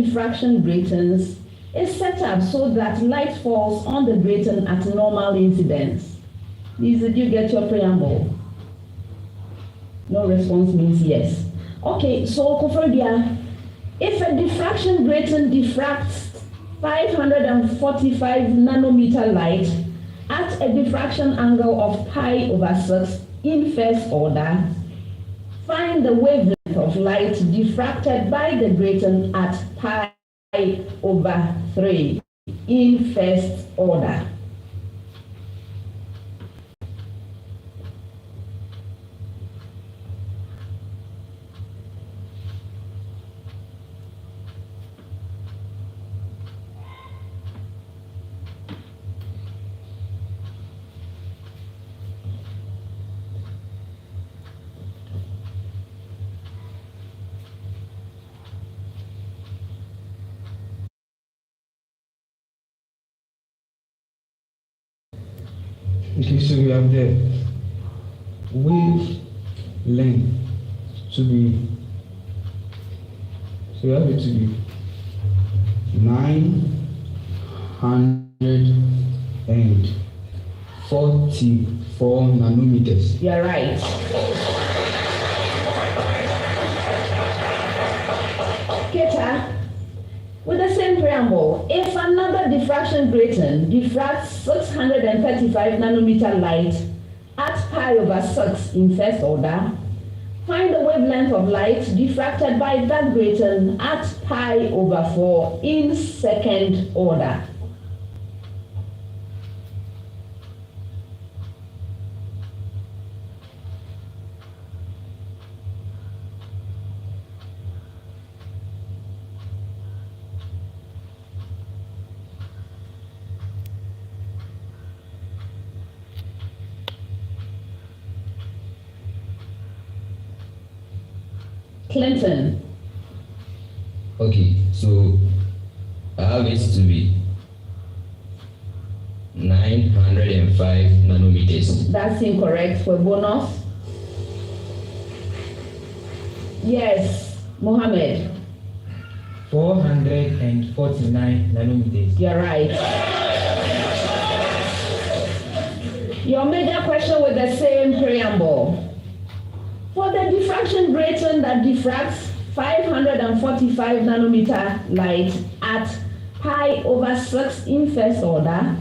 diffraction gratings is set up so that light falls on the grating at normal incidence. Please, did you get your preamble? No response means yes. Okay, so Koforidua, if a diffraction grating diffracts 545 nanometer light at a diffraction angle of pi/6 in first order, find the wavelength of light diffracted by the grating at pi/3 in first order. Okay, so we have the wavelength to be, so we have it to be 944 nanometers. You're right. Keta, with the same preamble, if another diffraction grating diffracts 635 nanometer light at pi/6 in first order, find the wavelength of light diffracted by that grating at pi/4 in second order. Clinton. Okay, so I have it to be 905 nanometers. That's incorrect. For bonus. Yes, Mohammed. 449 nanometers. You're right. Your major question with the same preamble. For the diffraction grating that diffracts 545 nanometer light at pi/6 in first order,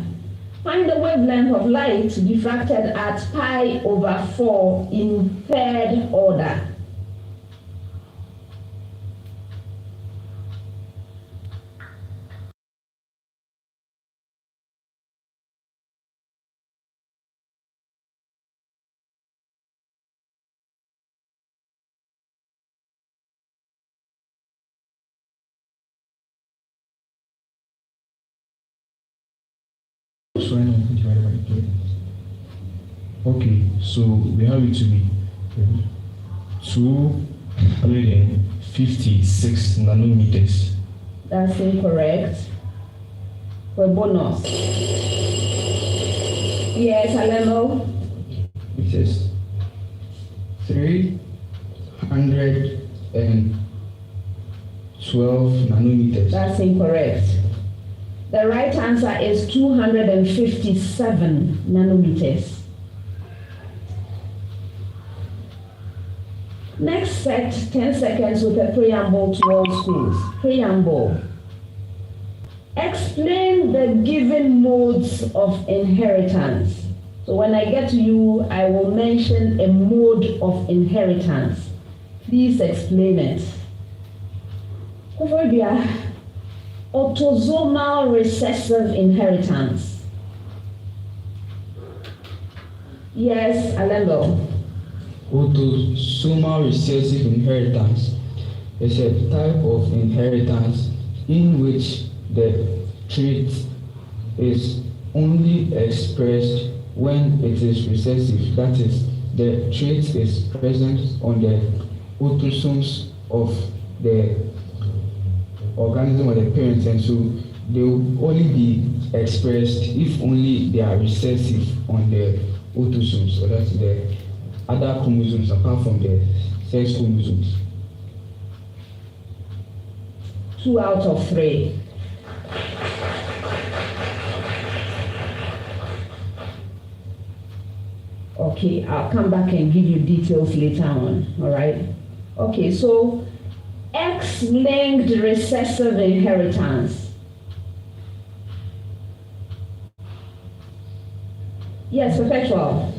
find the wavelength of light diffracted at pi/4 in third order. Okay, so we have it to be 256 nanometers. That's incorrect. For bonus. Yes, Alemo. It is 312 nanometers. That's incorrect. The right answer is 257 nanometers. Next set, 10 seconds with a preamble to all schools. Preamble. Explain the given modes of inheritance. So when I get to you, I will mention a mode of inheritance. Please explain it. Koforidua, autosomal recessive inheritance. Yes, Alembo. Autosomal recessive inheritance is a type of inheritance in which the trait is only expressed when it is recessive. That is, the trait is present on the autosomes of the organism or the parent, and so they will only be expressed if only they are recessive on the autosomes, so that's the other chromosomes apart from the sex chromosomes. 2 out of 3. Okay, I'll come back and give you details later on, all right? Okay, so X-linked recessive inheritance. Yes, Perpetual.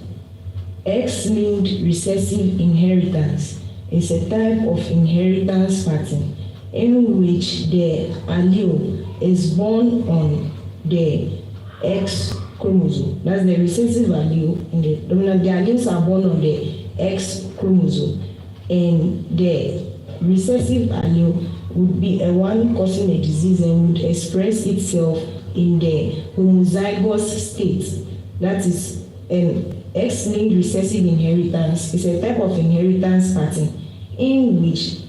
X-linked recessive inheritance is a type of inheritance pattern in which the allele is born on the X chromosome. That's the recessive allele in the dominant. The alleles are born on the X chromosome, and the recessive allele would be a one causing a disease and would express itself in the homozygous state. That is an X-linked recessive inheritance. Is a type of inheritance pattern in which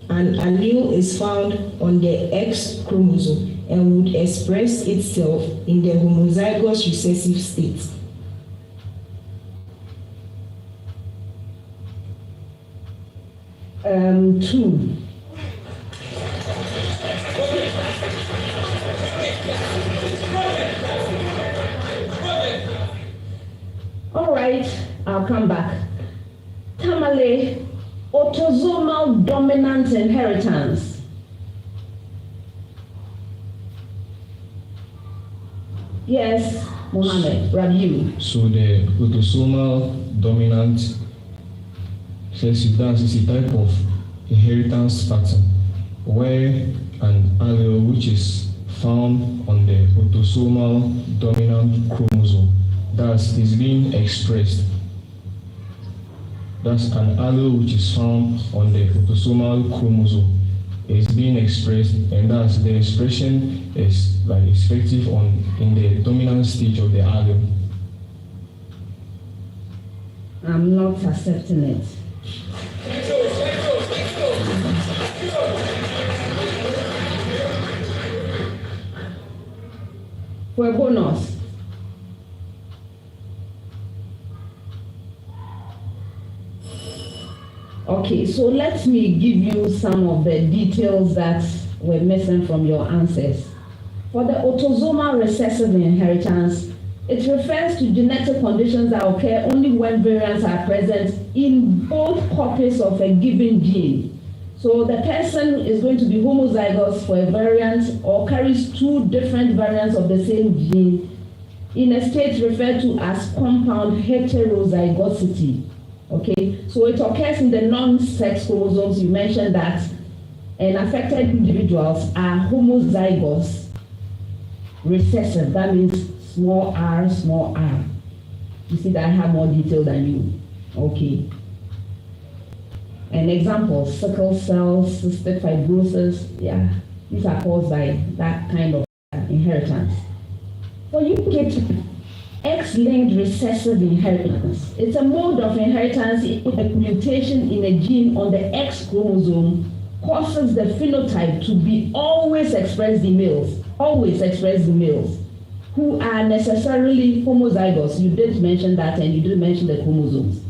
an allele is found on the X chromosome and would express itself in the homozygous recessive state. Two. All right, I'll come back. Tamale, autosomal dominant inheritance. Yes, Mohammed, review. So the autosomal dominant recessive is a type of inheritance pattern where an allele which is found on the autosomal dominant chromosome that is being expressed. That's an allele which is found on the autosomal chromosome is being expressed, and thus the expression is like effective in the dominant stage of the allele. I'm not accepting it. For a bonus. Okay, so let me give you some of the details that were missing from your answers. For the autosomal recessive inheritance, it refers to genetic conditions that occur only when variants are present in both copies of a given gene. So the person is going to be homozygous for a variant or carries two different variants of the same gene in a state referred to as compound heterozygosity. Okay, so it occurs in the non-sex chromosomes. You mentioned that, and affected individuals are homozygous recessive. That means small r, small r. You see that I have more detail than you. Okay. And examples, sickle cell, cystic fibrosis, yeah, these are caused by that kind of inheritance. So you get X-linked recessive inheritance. It's a mode of inheritance in a mutation in a gene on the X chromosome causes the phenotype to be always expressed in males, who are necessarily homozygous. You did mention that, and you did mention the chromosomes.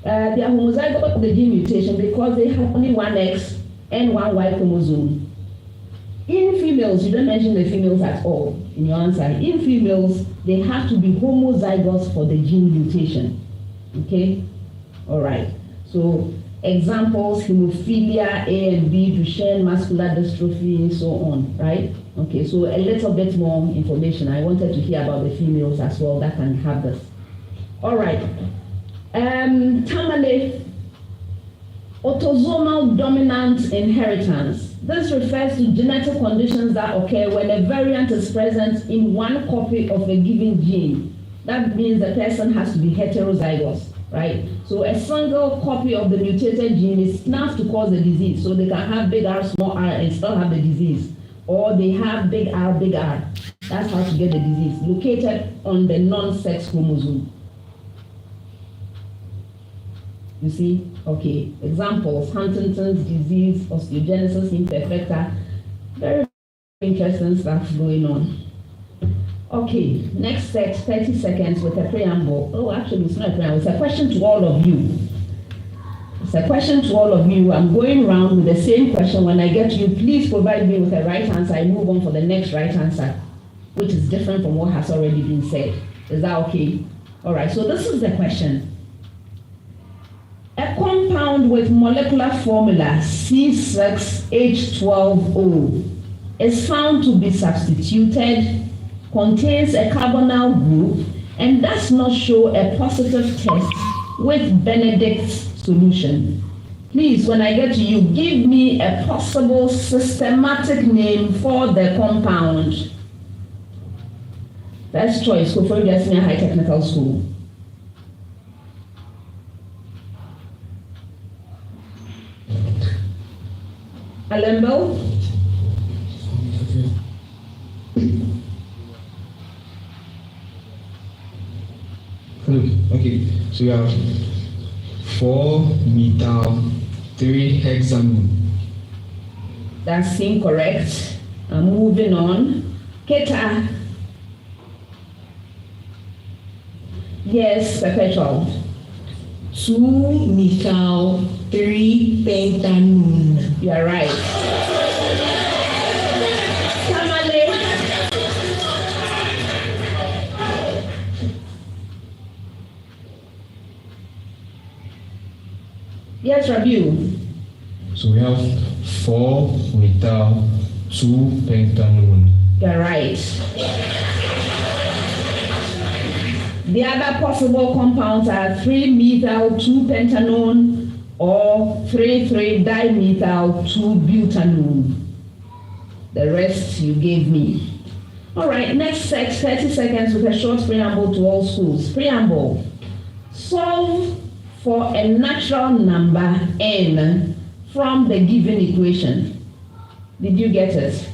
They are homozygous of the gene mutation because they have only one X and one Y chromosome. In females, you don't mention the females at all in your answer. In females, they have to be homozygous for the gene mutation. Okay? All right. So examples, hemophilia A and B, Duchenne muscular dystrophy, and so on, right? Okay, so a little bit more information. I wanted to hear about the females as well that can have this. All right. Tamale, autosomal dominant inheritance. This refers to genetic conditions that occur when a variant is present in one copy of a given gene. That means the person has to be heterozygous, right? So a single copy of the mutated gene is enough to cause the disease. So they can have big R, small r, and still have the disease. Or they have big R, big R. That's how to get the disease, located on the non-sex chromosome. You see? Okay. Examples, Huntington's disease, osteogenesis imperfecta. Very interesting stuff going on. Okay, next set, 30 seconds with a preamble. Oh, actually, it's not a preamble. It's a question to all of you. It's a question to all of you. I'm going around with the same question. When I get to you, please provide me with a right answer. I move on for the next right answer, which is different from what has already been said. Is that okay? All right, so this is the question. A compound with molecular formula C6H12O is found to be substituted, contains a carbonyl group, and does not show a positive test with Benedict's solution. Please, when I get to you, give me a possible systematic name for the compound. First choice, Koforidua Senior High Technical School. Alembo? Okay, so we have 4-methyl-3-hexamine. That's incorrect. I'm moving on. Keta? Yes, perpetual. 2-methyl-3-pentanone. You are right. Tamale? Yes, Rabiu. So we have 4-methyl-2-pentanone. You are right. The other possible compounds are 3-methyl-2-pentanone or 3,3-dimethyl-2-butanone. The rest you gave me. All right, next set, 30 seconds with a short preamble to all schools. Preamble. Solve for a natural number n from the given equation. Did you get it?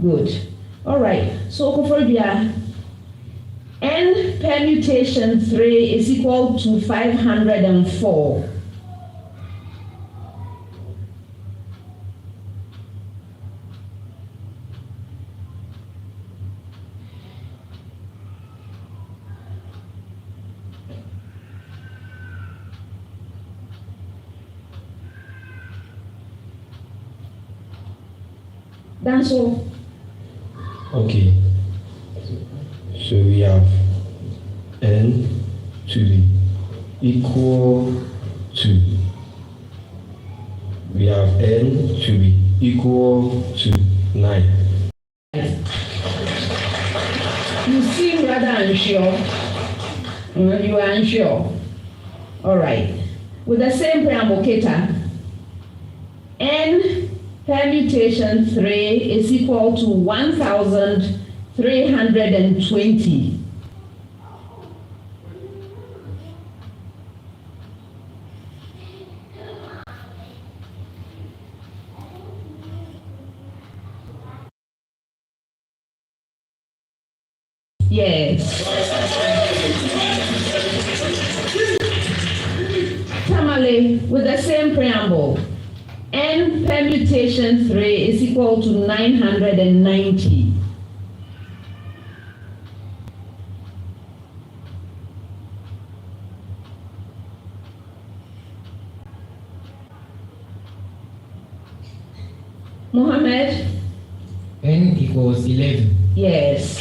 Good. All right, so Koforidua, n permutation 3 is equal to 504. That's all. Okay. So we have n to be equal to. We have n to be equal to 9. You seem rather unsure. You are unsure. All right. With the same preamble, Keta, n permutation 3 is equal to 1,320. Yes. Tamale, with the same preamble, n permutation 3 is equal to 990. Mohammed? N equals 11. Yes.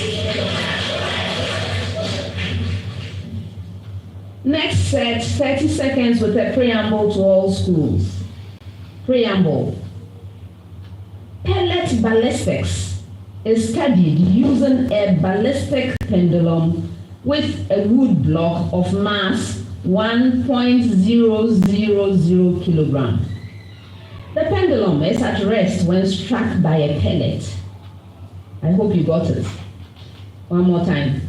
Next set, 30 seconds with a preamble to all schools. Preamble. Pellet ballistics is studied using a ballistic pendulum with a wood block of mass 1.000 kilogram. The pendulum is at rest when struck by a pellet. I hope you got it. One more time.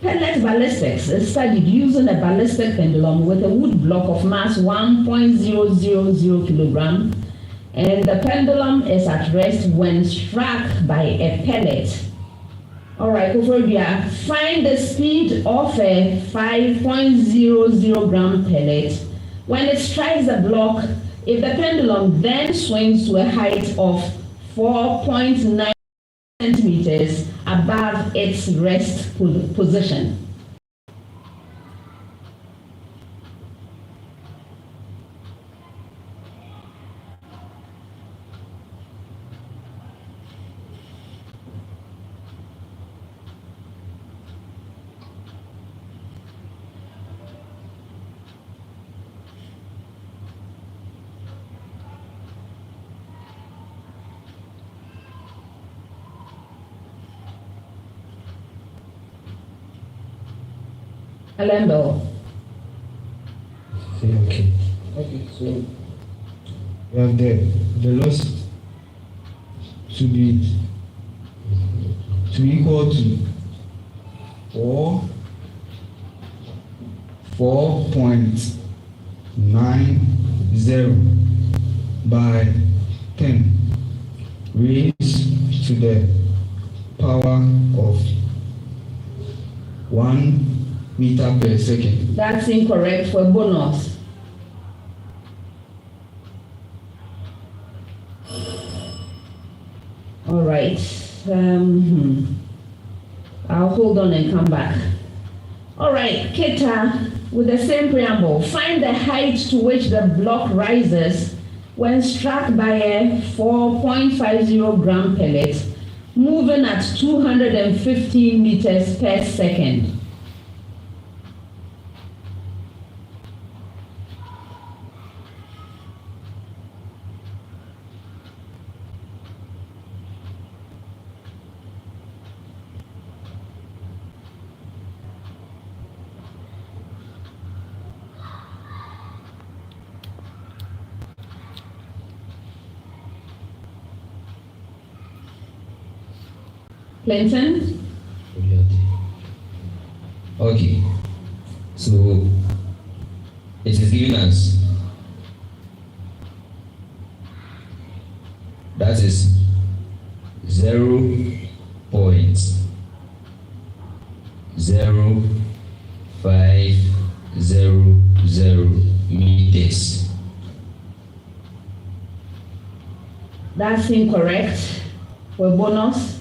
Pellet ballistics is studied using a ballistic pendulum with a wood block of mass 1.000 kilogram, and the pendulum is at rest when struck by a pellet. All right, Koforidua, find the speed of a 5.00 gram pellet when it strikes the block if the pendulum then swings to a height of 4.9 centimeters above its rest position. Alembo. Okay. Okay, so we have the velocity to be equal to 4.90 by 10 raised to the power of 1 meter per second. That's incorrect for bonus. All right. I'll hold on and come back. All right, Keta, with the same preamble, find the height to which the block rises when struck by a 4.50 gram pellet moving at 215 meters per second. Clinton? Okay, so it is given as that is 0.0500 meters. That's incorrect. For bonus.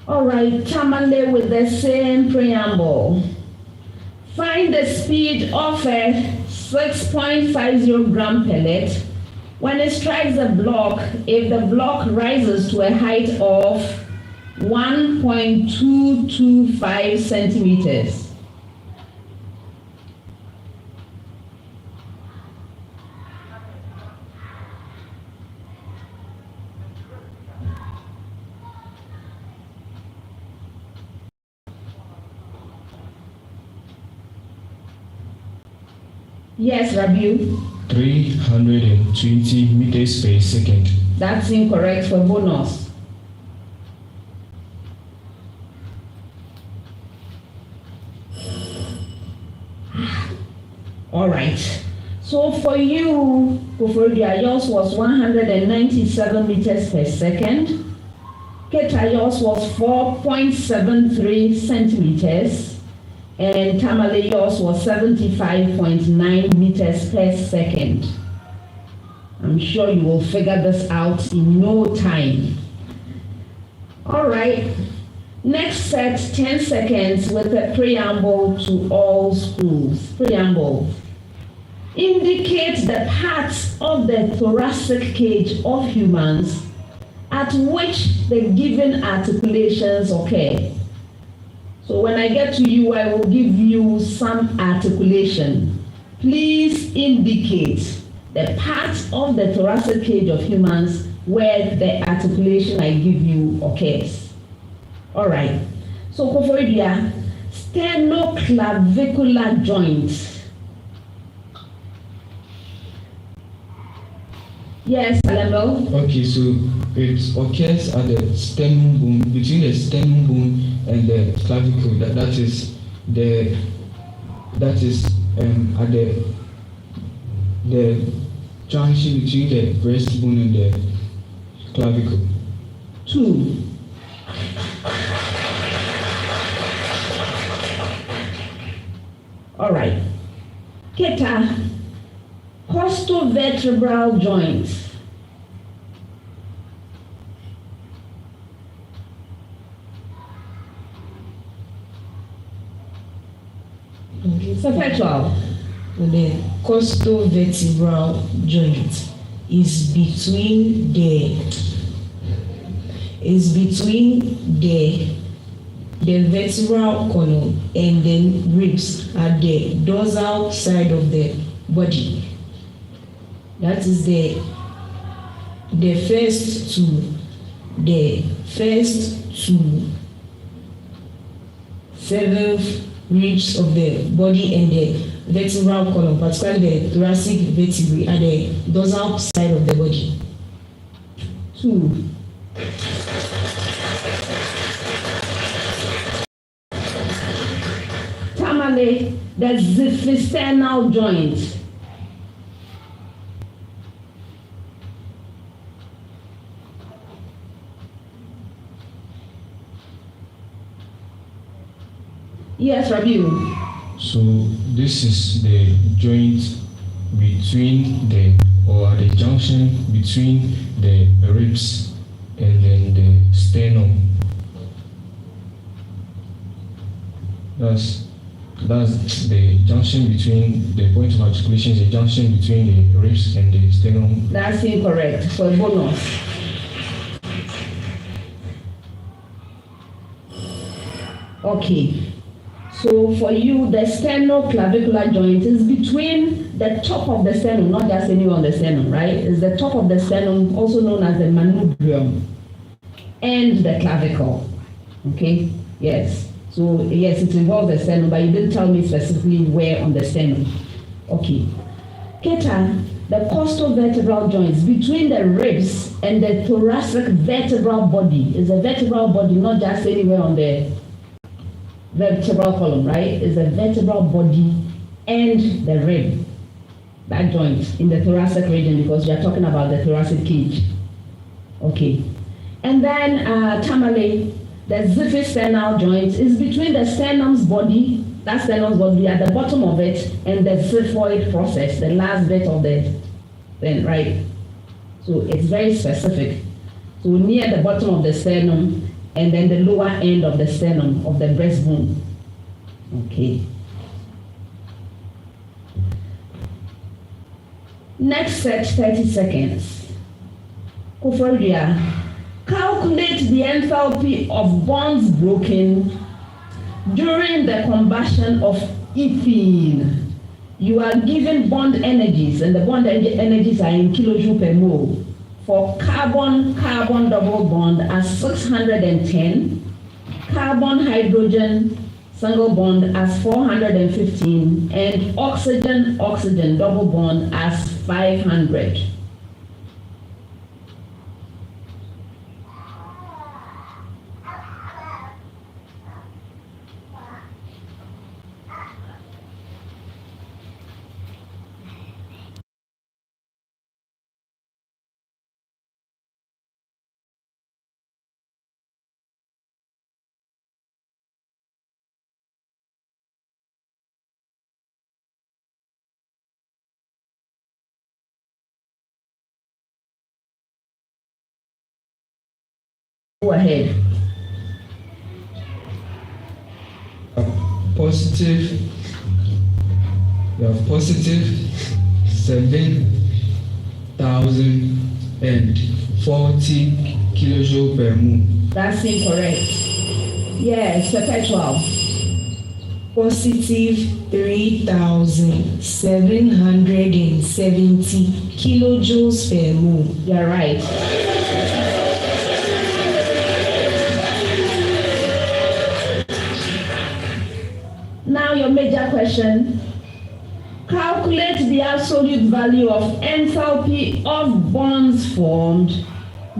All right, Tamale with the same preamble. Find the speed of a 6.50 gram pellet when it strikes a block if the block rises to a height of 1.225 centimeters. Yes, Rabiu. 320 meters per second. That's incorrect for bonus. All right. So for you, Koforidua, yours was 197 meters per second. Keta, yours was 4.73 centimeters. And Tamale, yours was 75.9 meters per second. I'm sure you will figure this out in no time. All right. Next set, 10 seconds with a preamble to all schools. Preamble. Indicate the parts of the thoracic cage of humans at which the given articulations occur. So when I get to you, I will give you some articulation. Please indicate the parts of the thoracic cage of humans where the articulation I give you occurs. All right. So Koforidua, sternoclavicular joint. Yes, Alembo. Okay, so it occurs at the sternum bone, between the sternum bone and the clavicle. That is at the junction between the breastbone and the clavicle. 2. All right. Keta, costovertebral joint. Effectual. The costovertebral joint is between the vertebral column and the ribs at the dorsal side of the body. That is the the first to seventh ribs of the body and the vertebral column, particularly the thoracic vertebrae at the dorsal side of the body. 2. Tamale, the xiphisternal joint. Yes, Rabiu. So this is the joint between the junction between the ribs and then the sternum. That's the junction between the point of articulation is the junction between the ribs and the sternum. That's incorrect. For a bonus. Okay. So for you, the sternoclavicular joint is between the top of the sternum, not just anywhere on the sternum, right? It's the top of the sternum, also known as the manubrium, and the clavicle. Okay? Yes. So yes, it involves the sternum, but you didn't tell me specifically where on the sternum. Okay. Keta, the costal vertebral joints between the ribs and the thoracic vertebral body is a vertebral body, not just anywhere on the vertebral column, right? Is the vertebral body and the rib, that joint in the thoracic region, because we are talking about the thoracic cage. Okay. And then Tamale, the xiphisternal joint is between the sternum's body, that sternum's body at the bottom of it, and the xiphoid process, the last bit of the thing, right? So it's very specific. So near the bottom of the sternum, and then the lower end of the sternum of the breastbone. Okay. Next set, 30 seconds. Koforidua, calculate the enthalpy of bonds broken during the combustion of ethene. You are given bond energies, and the bond energies are in kilojoule per mole. For carbon-carbon double bond as 610, carbon-hydrogen single bond as 415, and oxygen-oxygen double bond as 500. Go ahead. Positive 7,040 kilojoule per mole. That's incorrect. Yes, perpetual. Positive 3,770 kilojoules per mole. You're right. Now your major question. Calculate the absolute value of enthalpy of bonds formed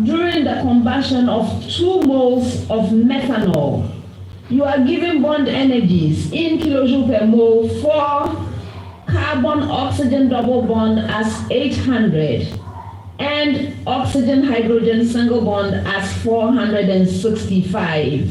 during the combustion of 2 moles of methanol. You are given bond energies in kilojoule per mole for carbon-oxygen double bond as 800 and oxygen-hydrogen single bond as 465.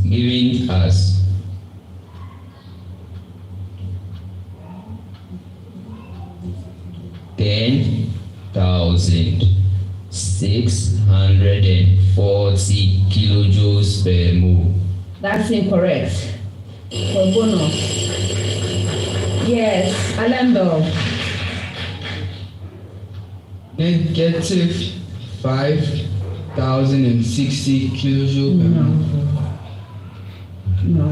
Giving us 10,640 kilojoules per mole. That's incorrect. For bonus. Yes, Alendo. Negative 5,060 kilojoules per mole. No.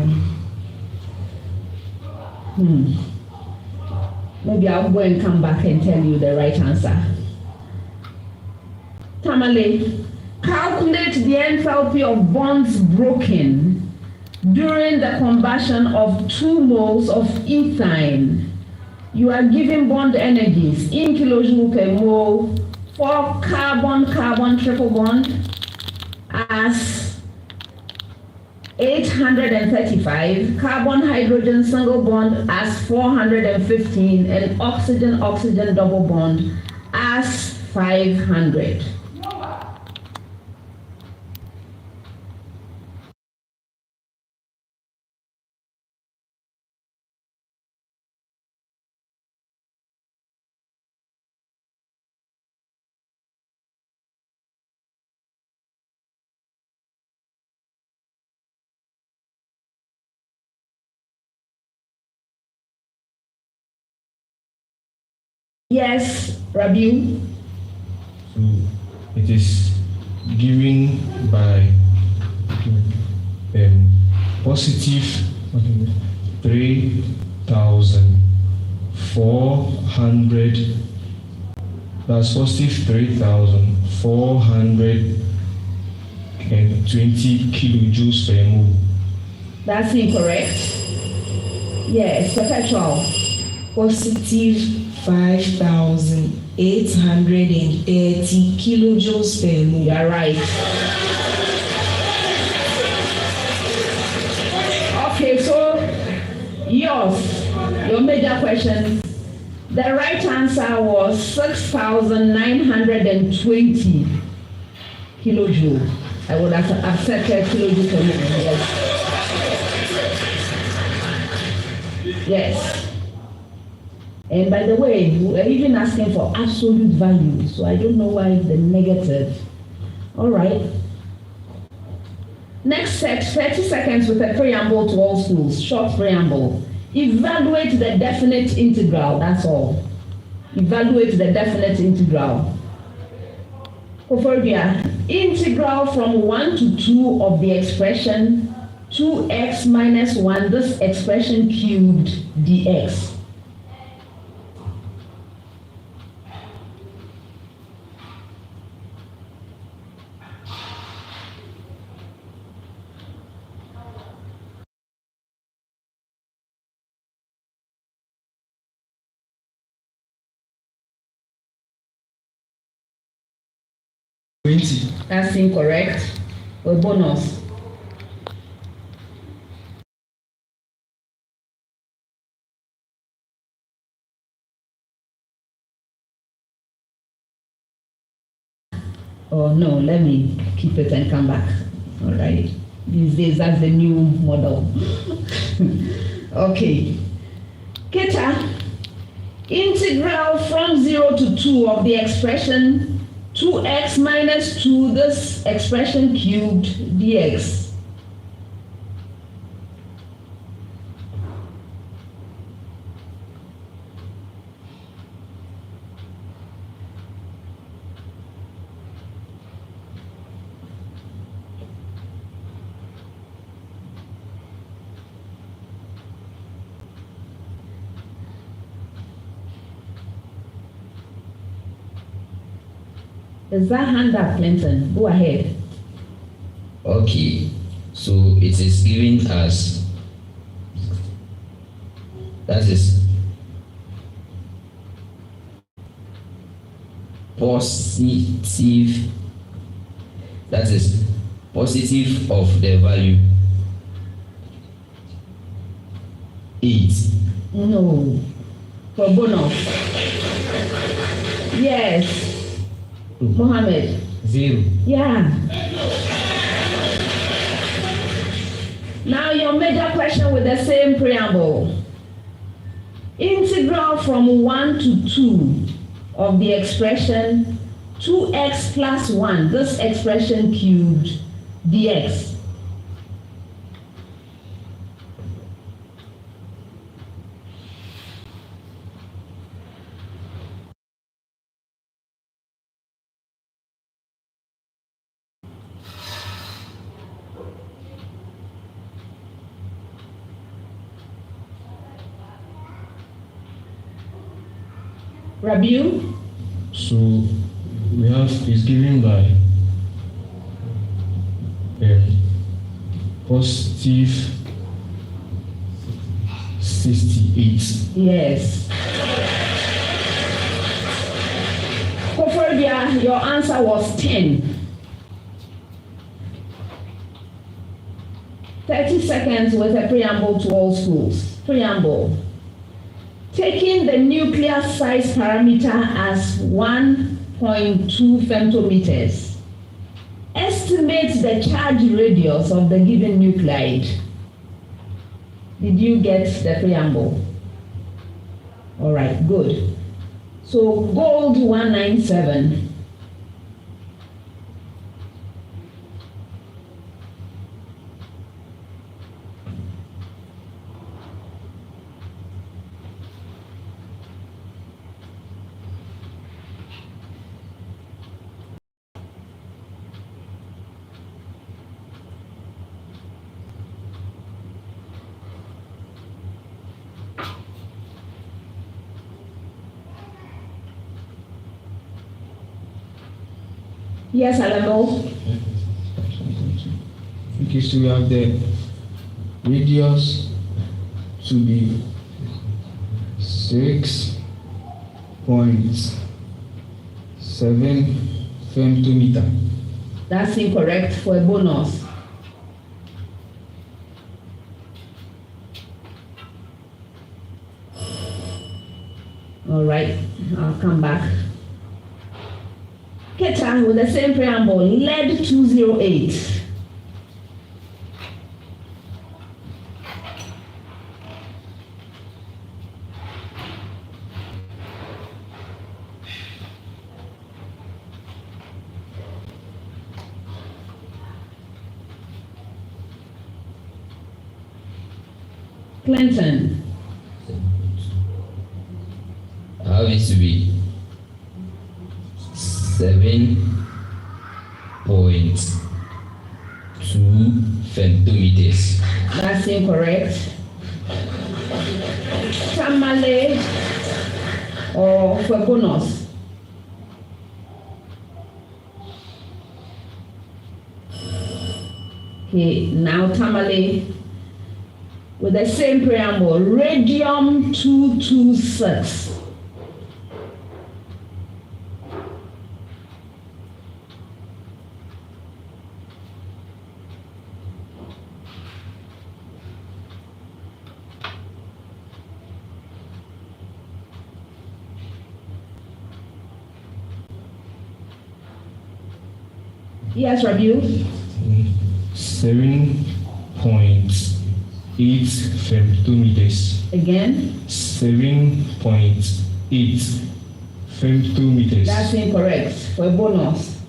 Maybe I'll go and come back and tell you the right answer. Tamale, calculate the enthalpy of bonds broken during the combustion of 2 moles of ethane. You are given bond energies in kilojoule per mole for carbon-carbon triple bond as 835, carbon-hydrogen single bond as 415, and oxygen-oxygen double bond as 500. Yes, Rabiu. So it is given by positive 3,400. That's positive 3,420 kilojoules per mole. That's incorrect. Yes, perpetual. Positive 5,830 kilojoules per mole. You are right. Okay, so your major question, the right answer was 6,920 kilojoule. I would have accepted kilojoule per mole. Yes. Yes. And by the way, we're even asking for absolute value, so I don't know why the negative. All right. Next set, 30 seconds with a preamble to all schools, short preamble. Evaluate the definite integral, that's all. Evaluate the definite integral. Koforidua, integral from 1 to 2 of the expression 2x minus 1, this expression cubed dx. That's incorrect. A bonus. Oh no, let me keep it and come back. All right. These days, that's the new model. Okay. Keta, integral from 0 to 2 of the expression 2x minus 2, this expression cubed dx. Is that hand up, Clinton? Go ahead. Okay, so it is given as, that is positive, that is positive of the value 8. No. For bonus. Yes. Mohammed. 0. Yeah. Now your major question with the same preamble. Integral from 1 to 2 of the expression 2x plus 1, this expression cubed dx? Rabiu? So we have is given by positive 68. Yes. Koforidua, your answer was 10. 30 seconds with a preamble to all schools. Preamble. Taking the nuclear size parameter as 1.2 femtometers, estimate the charge radius of the given nuclide. Did you get the preamble? All right, good. So gold 197. Yes, Alamo. Okay, so we have the radius to be 6.7 femtometer. That's incorrect for a bonus. All right, I'll come back. Keta with the same preamble, lead 208. Clinton. How is to be 7.2 femtometers. That's incorrect. Tamale or for bonus. Okay, now Tamale with the same preamble, radium 226. Yes, Rabiu. 7.8 femtometers. Again? 7.8 femtometers. That's incorrect for a bonus.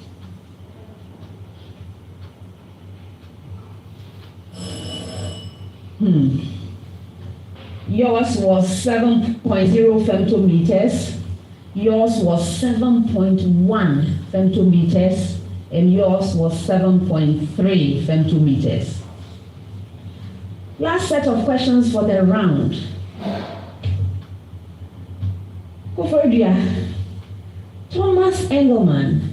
Yours was 7.0 femtometers. Yours was 7.1 femtometers. And yours was 7.3 femtometers. Last set of questions for the round. Koforidua, Thomas Engelman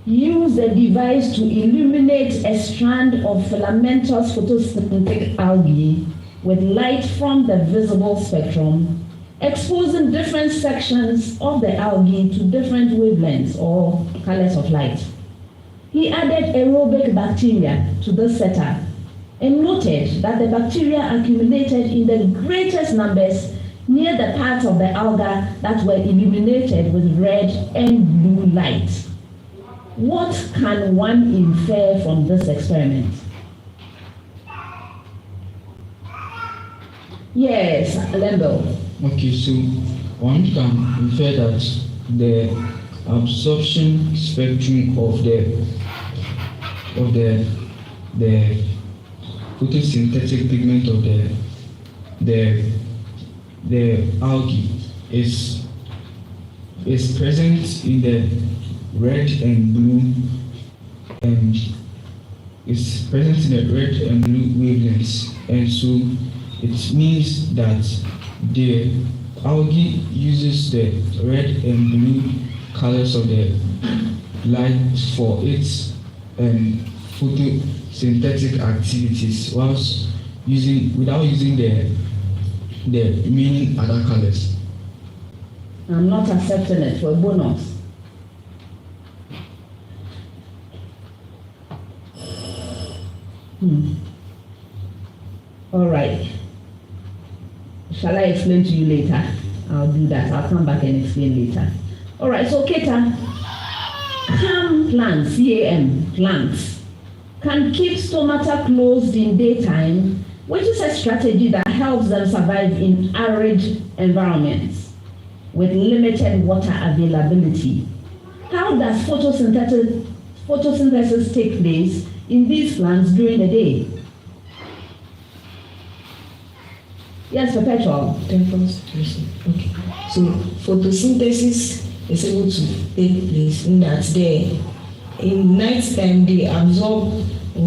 used a device to illuminate a strand of filamentous photosynthetic algae with light from the visible spectrum, exposing different sections of the algae to different wavelengths or colors of light. He added aerobic bacteria to the setup and noted that the bacteria accumulated in the greatest numbers near the parts of the alga that were illuminated with red and blue light. What can one infer from this experiment? Yes, Lembo. Okay, so one can infer that the absorption spectrum of the photosynthetic pigment of the algae is present in the red and blue wavelengths, and so it means that the algae uses the red and blue colors of the light for its photosynthetic activities, without using the remaining other colors. I'm not accepting it for a bonus. All right. Shall I explain to you later? I'll do that. I'll come back and explain later. All right. So Keta, CAM plants, CAM plants, can keep stomata closed in daytime, which is a strategy that helps them survive in arid environments with limited water availability. How does photosynthesis take place in these plants during the day? Yes, Perpetual. Okay. So photosynthesis is able to take place in that in night time they absorb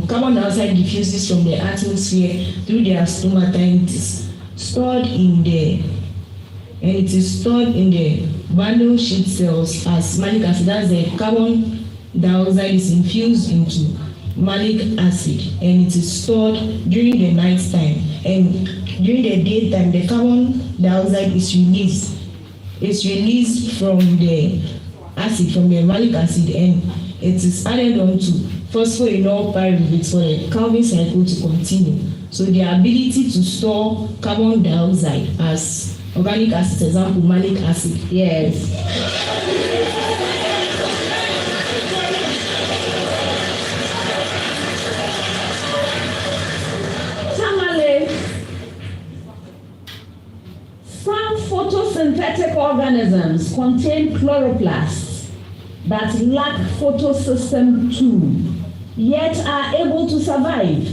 carbon dioxide diffuses from the atmosphere through their stomata, and it is stored in the vanillin sheet cells as malic acid. That's the carbon dioxide is infused into malic acid, and it is stored during the night time, and during the daytime the carbon dioxide is released. It's released from the acid, from the malic acid, and it is added on to phosphoenol pyruvate for the Calvin cycle to continue. So the ability to store carbon dioxide as organic acid, example malic acid. Yes. Tamale, some photosynthetic organisms contain chloroplasts that lack photosystem 2, yet are able to survive.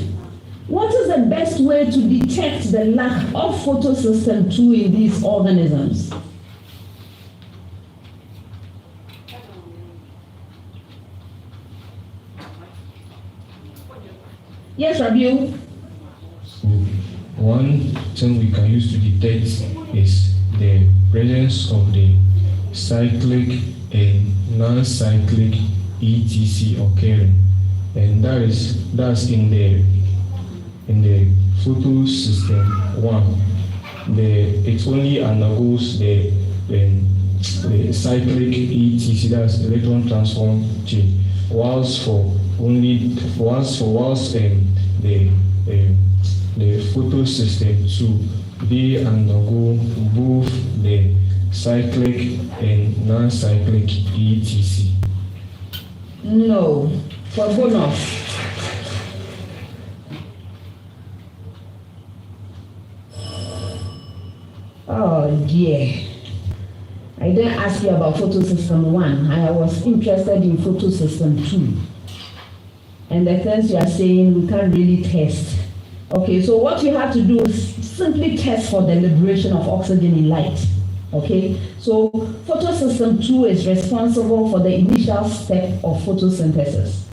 What is the best way to detect the lack of photosystem 2 in these organisms? Yes, Rabiu. So one thing we can use to detect is the presence of the cyclic and non-cyclic ETC occurring, and that's in the photosystem 1. It only undergoes the cyclic ETC, that's electron transform chain, whilst the photosystem 2, they undergo both the cyclic and non-cyclic ETC. No, for bonus. Oh dear. I didn't ask you about photosystem 1. I was interested in photosystem 2. And the things you are saying we can't really test. Okay, so what you have to do is simply test for the liberation of oxygen in light. Okay, so photosystem 2 is responsible for the initial step of photosynthesis,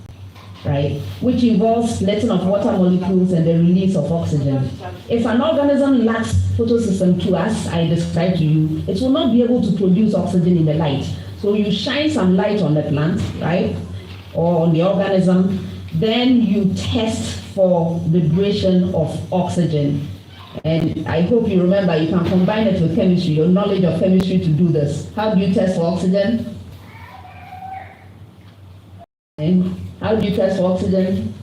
right? Which involves splitting of water molecules and the release of oxygen. If an organism lacks photosystem 2, as I described to you, it will not be able to produce oxygen in the light. So you shine some light on the plant, right? Or on the organism, then you test for liberation of oxygen. And I hope you remember you can combine it with chemistry, your knowledge of chemistry to do this. How do you test for oxygen? And how do you test for oxygen?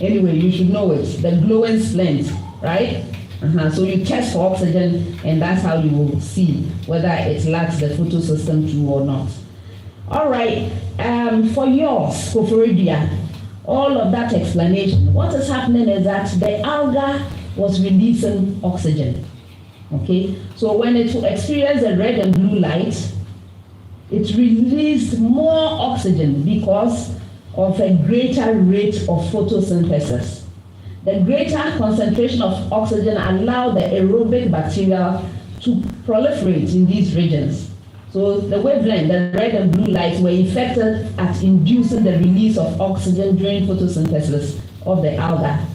Anyway, you should know it. The glowing splint, right? So you test for oxygen, and that's how you will see whether it lacks the photosystem 2 or not. All right, for yours, Koforidua, all of that explanation, what is happening is that the alga was releasing oxygen. Okay, so when it experienced the red and blue light, it released more oxygen because of a greater rate of photosynthesis. The greater concentration of oxygen allowed the aerobic bacteria to proliferate in these regions. So the wavelength, the red and blue lights, were effective at inducing the release of oxygen during photosynthesis of the alga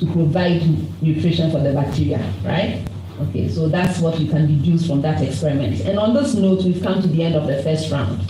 to provide nutrition for the bacteria, right? Okay, so that's what we can deduce from that experiment. And on this note, we've come to the end of the first round.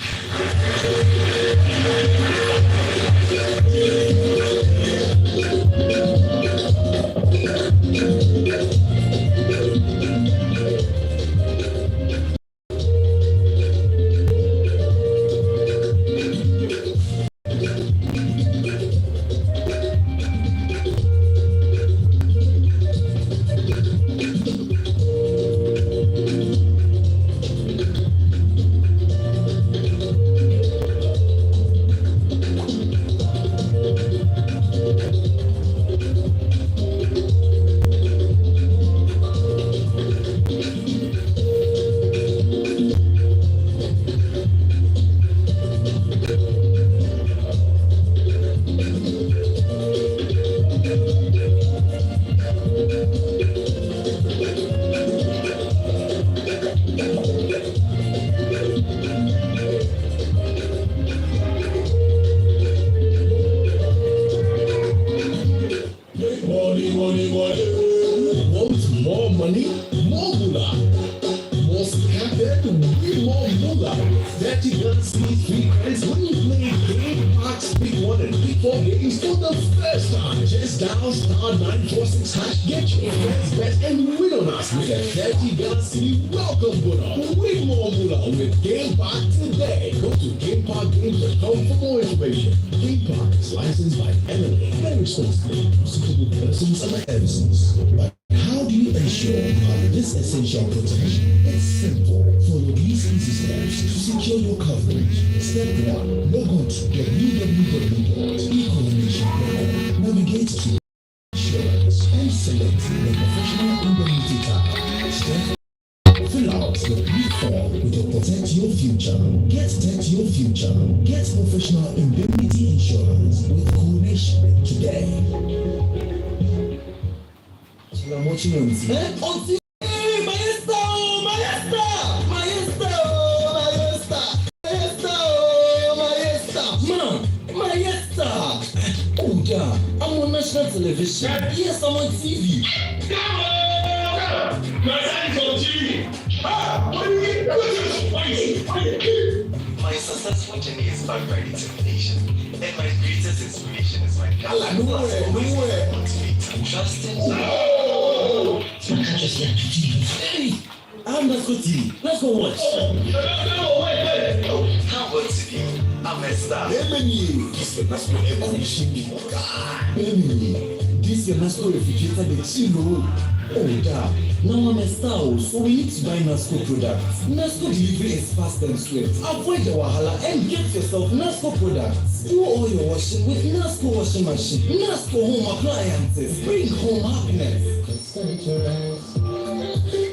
Now I'm a star, so we need to buy Nasco products. Nasco delivery is fast and swift. Avoid the wahala and get yourself Nasco products. Do all your washing with Nasco washing machine. Nasco home appliances. Bring home happiness.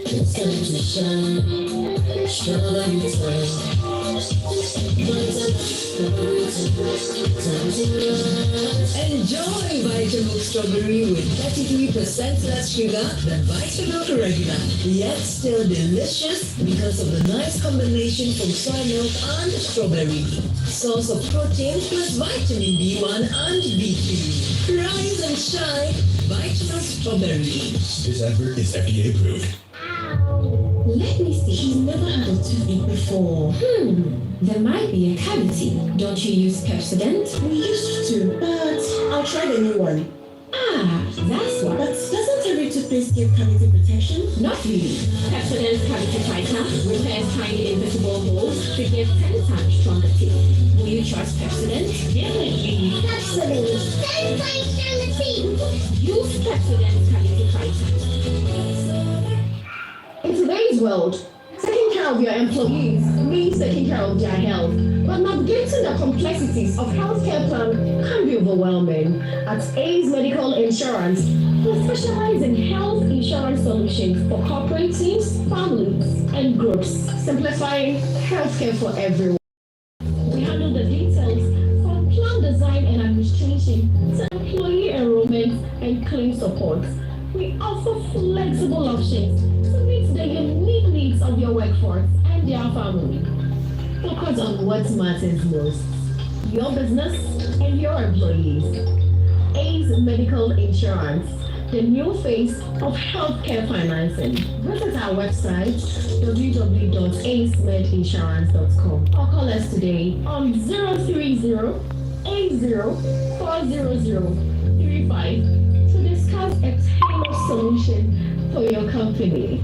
It's time to shine. Strawberry time. Enjoy Vitamilk Strawberry with 33% less sugar than Vitamilk Regular, yet still delicious because of the nice combination from soy milk and strawberry. Source of protein plus vitamin B1 and B2. Rise and shine, Vitamilk Strawberry. This advert is FDA approved. Let me see. She's never had a toothache before. There might be a cavity. Don't you use Pepsodent? We used to, but I'll try the new one. Ah, that's what. But doesn't every toothpaste give cavity protection? Not really. Pepsodent Cavity Fighter repairs tiny invisible holes to give 10 times stronger teeth. Will you trust Pepsodent? Definitely. Pepsodent, 10 times stronger teeth. Use Pepsodent Cavity Fighter. In today's world, taking care of your employees means taking care of their health, but navigating the complexities of healthcare plan can be overwhelming. At Ace Medical Insurance, we specialize in health insurance solutions for corporate teams, families, and groups, simplifying healthcare for everyone. We handle the details from plan design and administration to employee enrollment and claim support. We offer flexible options to meet the unique needs of your workforce and their family. Focus on what matters most, your business and your employees. Ace Medical Insurance, the new face of healthcare financing. Visit our website www.acemedinsurance.com or call us today on 030-80-400-35 to discuss a tailored solution for your company.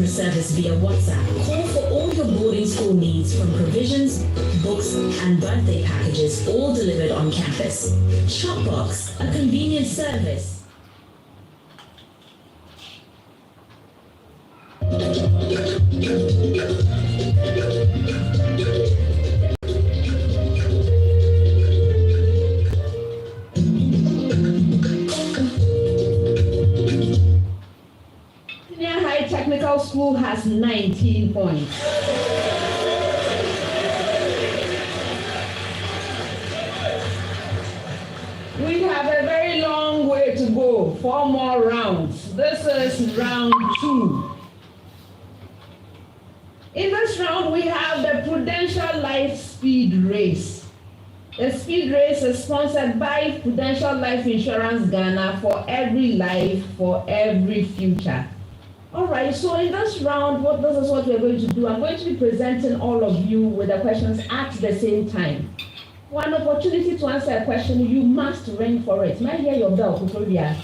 Service via WhatsApp. Call for all your boarding school needs, from provisions, books, and birthday packages, all delivered on campus. Shopbox, a convenient service. School has 19 points. We have a very long way to go. 4 more rounds. This is round 2. In this round, we have the Prudential Life Speed Race. The speed race is sponsored by Prudential Life Insurance Ghana, for every life, for every future. All right, so in this round, this is what we're going to do. I'm going to be presenting all of you with the questions at the same time. One opportunity to answer a question, you must ring for it. May I hear your bell, Koforidua?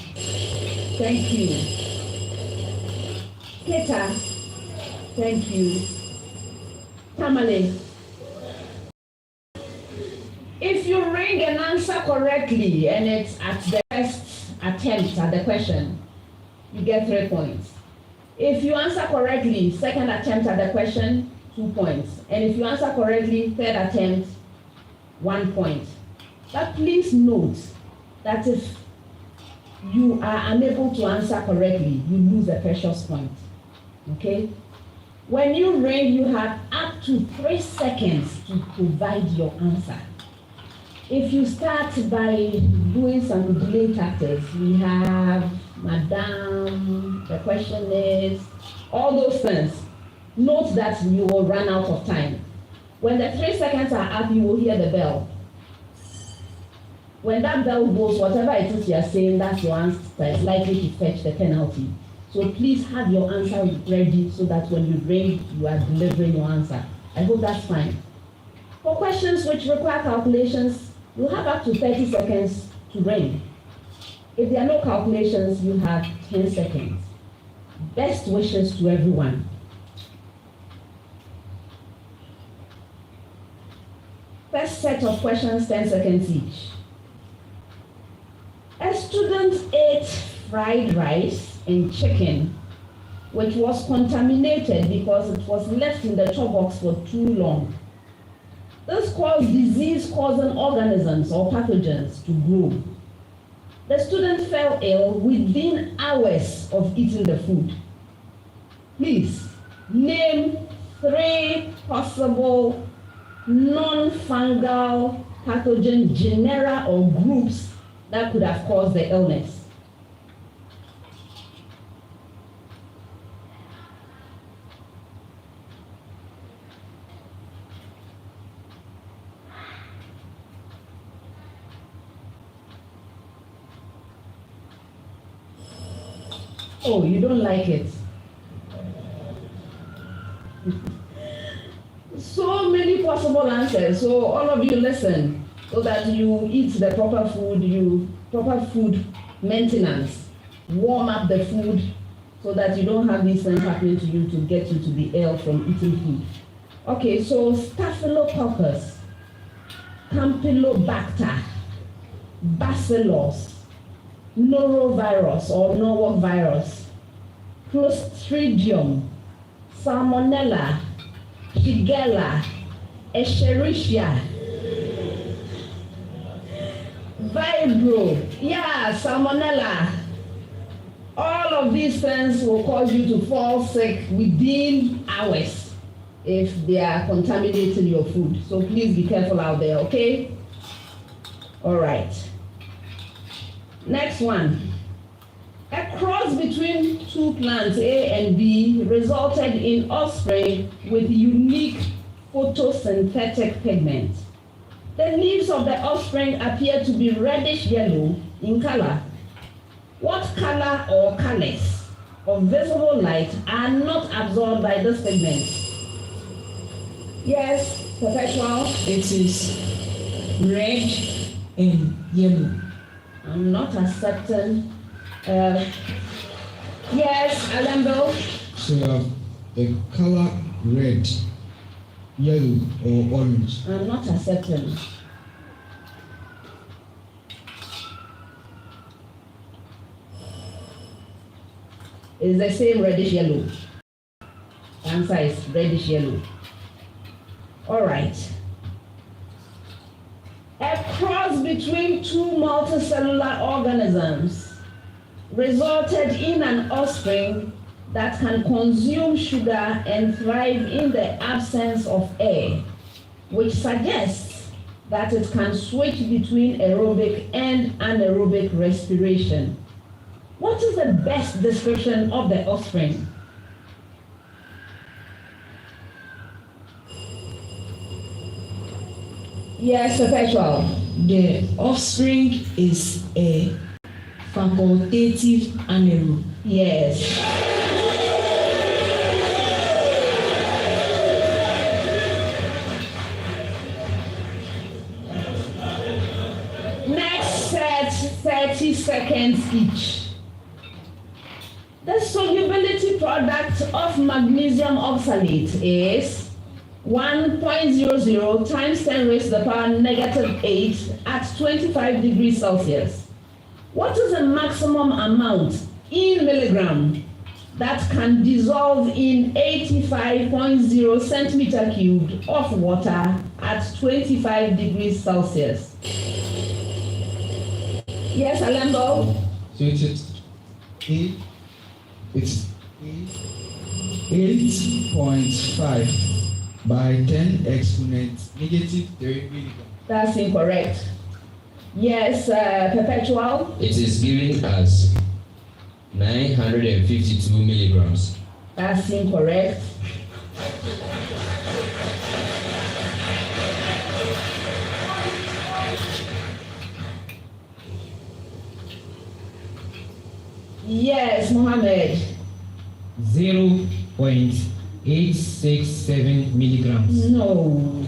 Thank you. Keta, thank you. Tamale. If you ring and answer correctly, and it's at the first attempt at the question, you get 3 points. If you answer correctly, second attempt at the question, 2 points. And if you answer correctly, third attempt, 1 point. But please note that if you are unable to answer correctly, you lose a precious point. Okay? When you ring, you have up to 3 seconds to provide your answer. If you start by doing some delay tactics, we have Madam, the question is, all those things. Note that you will run out of time. When the 3 seconds are up, you will hear the bell. When that bell goes, whatever it is you are saying, that's your answer is likely to fetch the penalty. So please have your answer ready so that when you ring, you are delivering your answer. I hope that's fine. For questions which require calculations, you have up to 30 seconds to ring. If there are no calculations, you have 10 seconds. Best wishes to everyone. First set of questions, 10 seconds each. A student ate fried rice and chicken, which was contaminated because it was left in the chop box for too long. This caused disease-causing organisms or pathogens to grow. The student fell ill within hours of eating the food. Please name 3 possible non-fungal pathogen genera or groups that could have caused the illness. Oh, you don't like it. So many possible answers. So all of you listen so that you eat the proper food, proper food maintenance. Warm up the food so that you don't have these things happening to you to get you to be ill from eating food. Okay, so Staphylococcus, Campylobacter, Bacillus, norovirus or Norwalk virus, Clostridium, Salmonella, Shigella, Escherichia, Vibrio, Salmonella. All of these things will cause you to fall sick within hours if they are contaminating your food. So please be careful out there, okay? All right. Next one. A cross between 2 plants, A and B, resulted in offspring with unique photosynthetic pigment. The leaves of the offspring appear to be reddish yellow in color. What color or colors of visible light are not absorbed by this pigment? Yes, Perpetual? It is red and yellow. I'm not accepting. Yes, Alembo? So you have the color red, yellow, or orange. I'm not accepting. It's the same reddish yellow. Answer is reddish yellow. All right. A cross between 2 multicellular organisms resulted in an offspring that can consume sugar and thrive in the absence of air, which suggests that it can switch between aerobic and anaerobic respiration. What is the best description of the offspring? Yes, Perpetual. The offspring is a facultative anaerobe. Yes. Next set, 30 seconds each. The solubility product of magnesium oxalate is 1.00 times 10 raised to the power -8 at 25 degrees Celsius. What is the maximum amount in milligram that can dissolve in 85.0 centimeter cubed of water at 25 degrees Celsius? Yes, Alembo? So it's 8.5 by 10 exponent -3 milligrams. That's incorrect. Yes, Perpetual? It is given as 952 milligrams. That's incorrect. Yes, Mohammed. 0.867 milligrams. No.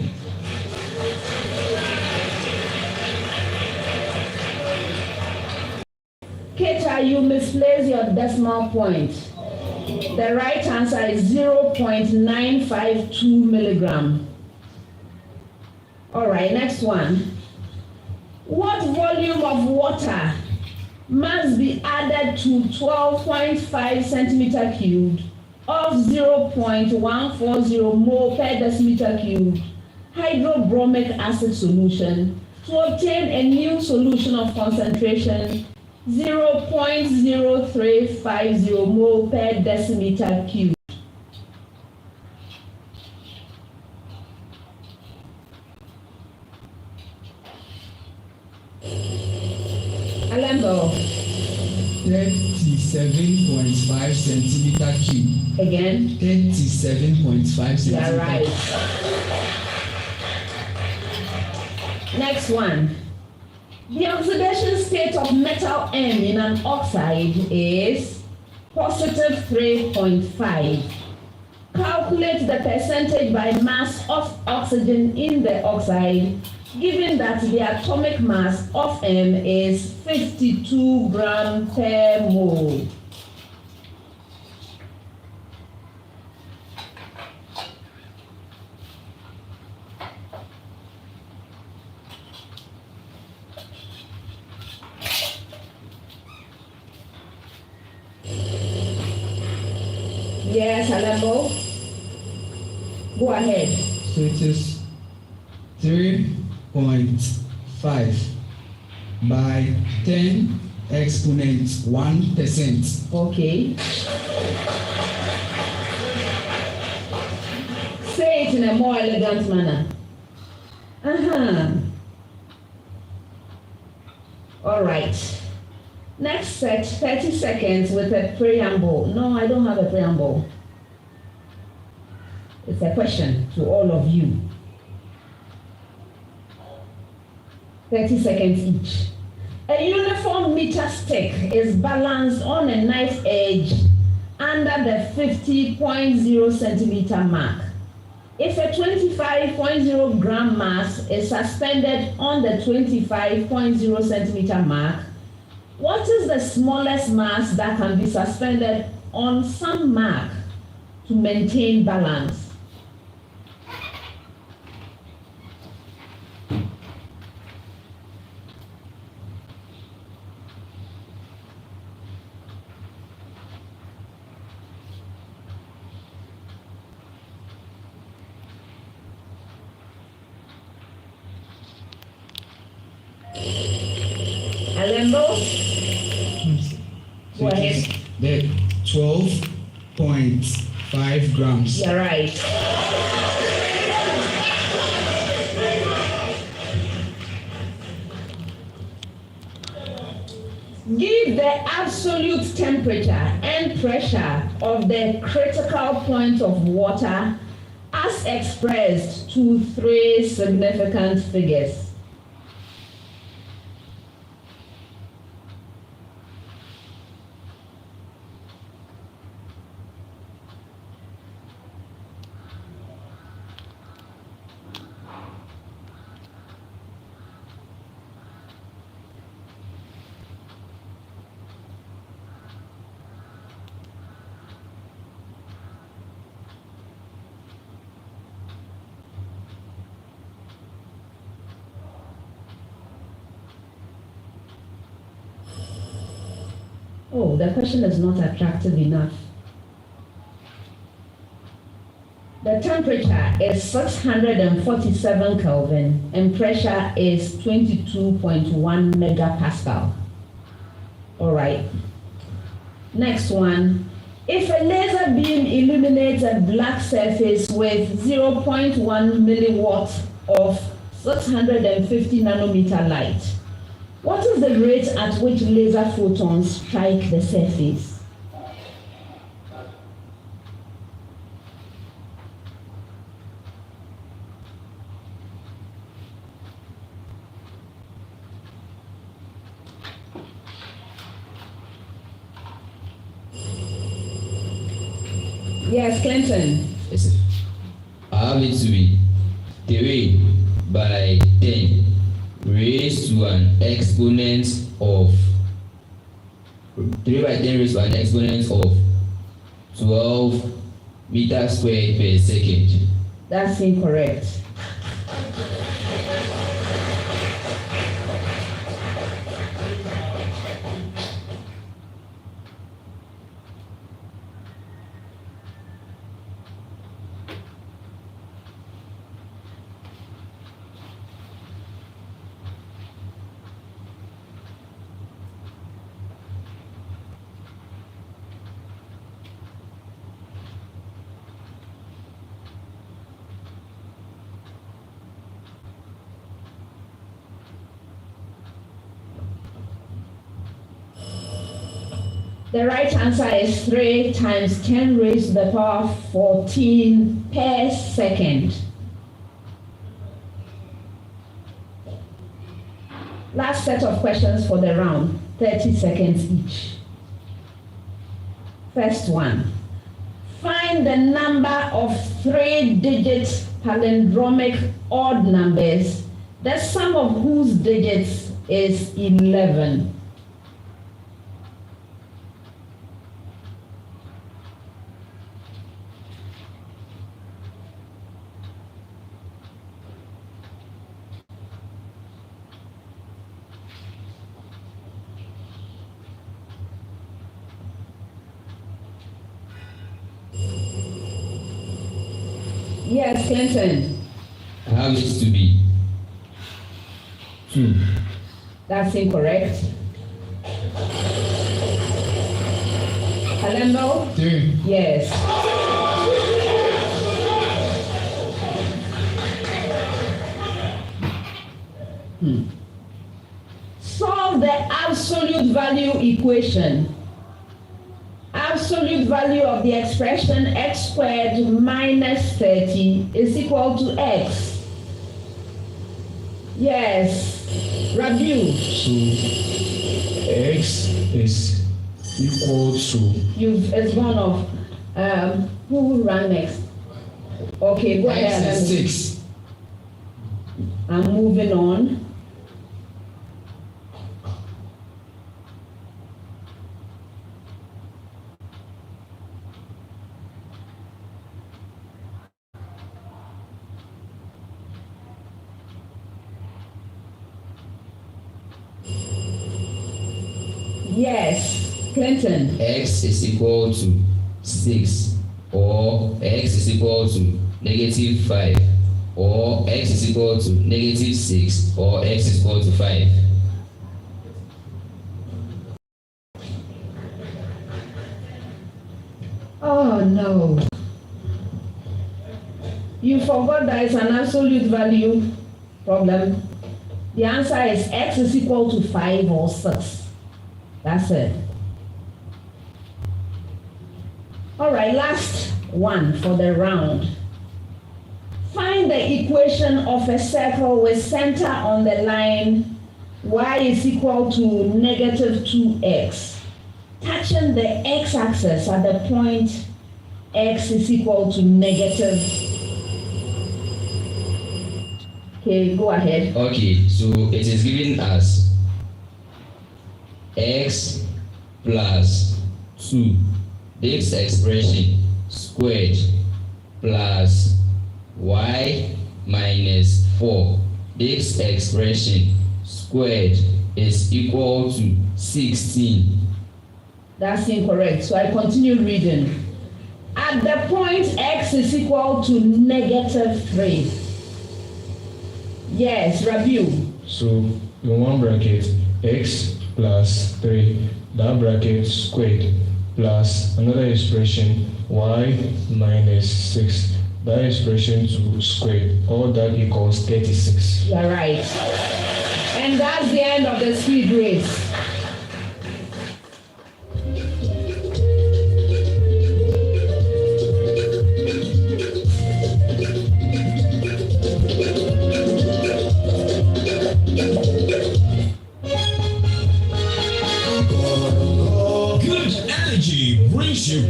Keta, you misplaced your decimal point. The right answer is 0.952 milligram. All right, next one. What volume of water must be added to 12.5 centimeter cubed of 0.140 mole per decimeter cubed hydrobromic acid solution to obtain a new solution of concentration 0.0350 mole per decimeter cubed? Alembo. 37.5 centimeter cube. Again? 37.5 centimeter. Yeah, right. Next one. The oxidation state of metal M in an oxide is positive 3.5. Calculate the percentage by mass of oxygen in the oxide, given that the atomic mass of M is 52 grams per mole. Yes, Alembo. Go ahead. So it is 3.5 by 10 exponent 1%. Okay. Say it in a more elegant manner. All right. Next set, 30 seconds with a preamble. No, I don't have a preamble. It's a question to all of you. 30 seconds each. A uniform meter stick is balanced on a knife edge under the 50.0 centimeter mark. If a 25.0 gram mass is suspended on the 25.0 centimeter mark, what is the smallest mass that can be suspended on some mark to maintain balance? Alembo? Go ahead. The 12.5 grams. You're right. Give the absolute temperature and pressure of the critical point of water as expressed to 3 significant figures. Oh, the question is not attractive enough. The temperature is 647 Kelvin and pressure is 22.1 megapascal. All right. Next one. If a laser beam illuminates a black surface with 0.1 milliwatts of 650 nanometer light, what is the rate at which laser photons strike the surface? Yes, Clinton. Yes, I have it to be 3 by 10 raised to an exponent of 3 by 10 raised to an exponent of 12 meters squared per second. That's incorrect. The right answer is 3 times 10 raised to the power of 14 per second. Last set of questions for the round, 30 seconds each. First one. Find the number of 3-digit palindromic odd numbers, the sum of whose digits is 11. Yes, Clinton. How is to be? 2. That's incorrect. Kalendo? 3. Yes. Solve the absolute value equation. Absolute value of the expression x squared minus 30 is equal to x. Yes. Review. So x is equal to. It's gone off. Who will run next? Okay, go ahead. X is 6. I'm moving on. Yes, Clinton. X is equal to 6, or x is equal to negative 5, or x is equal to negative 6, or x is equal to 5. Oh no. You forgot that it's an absolute value problem. The answer is x is equal to 5 or 6. That's it. All right, last one for the round. Find the equation of a circle with center on the line y is equal to negative 2x. Touching the x-axis at the point x is equal to negative. Okay, go ahead. Okay, so it is giving us x plus 2, this expression squared, plus y minus 4, this expression squared is equal to 16. That's incorrect. So I continue reading. At the point x is equal to negative 3. Yes, review. So in one bracket, x plus 3, that bracket squared, plus another expression y minus 6, that expression 2 squared, all that equals 36. You're right. And that's the end of the speed race.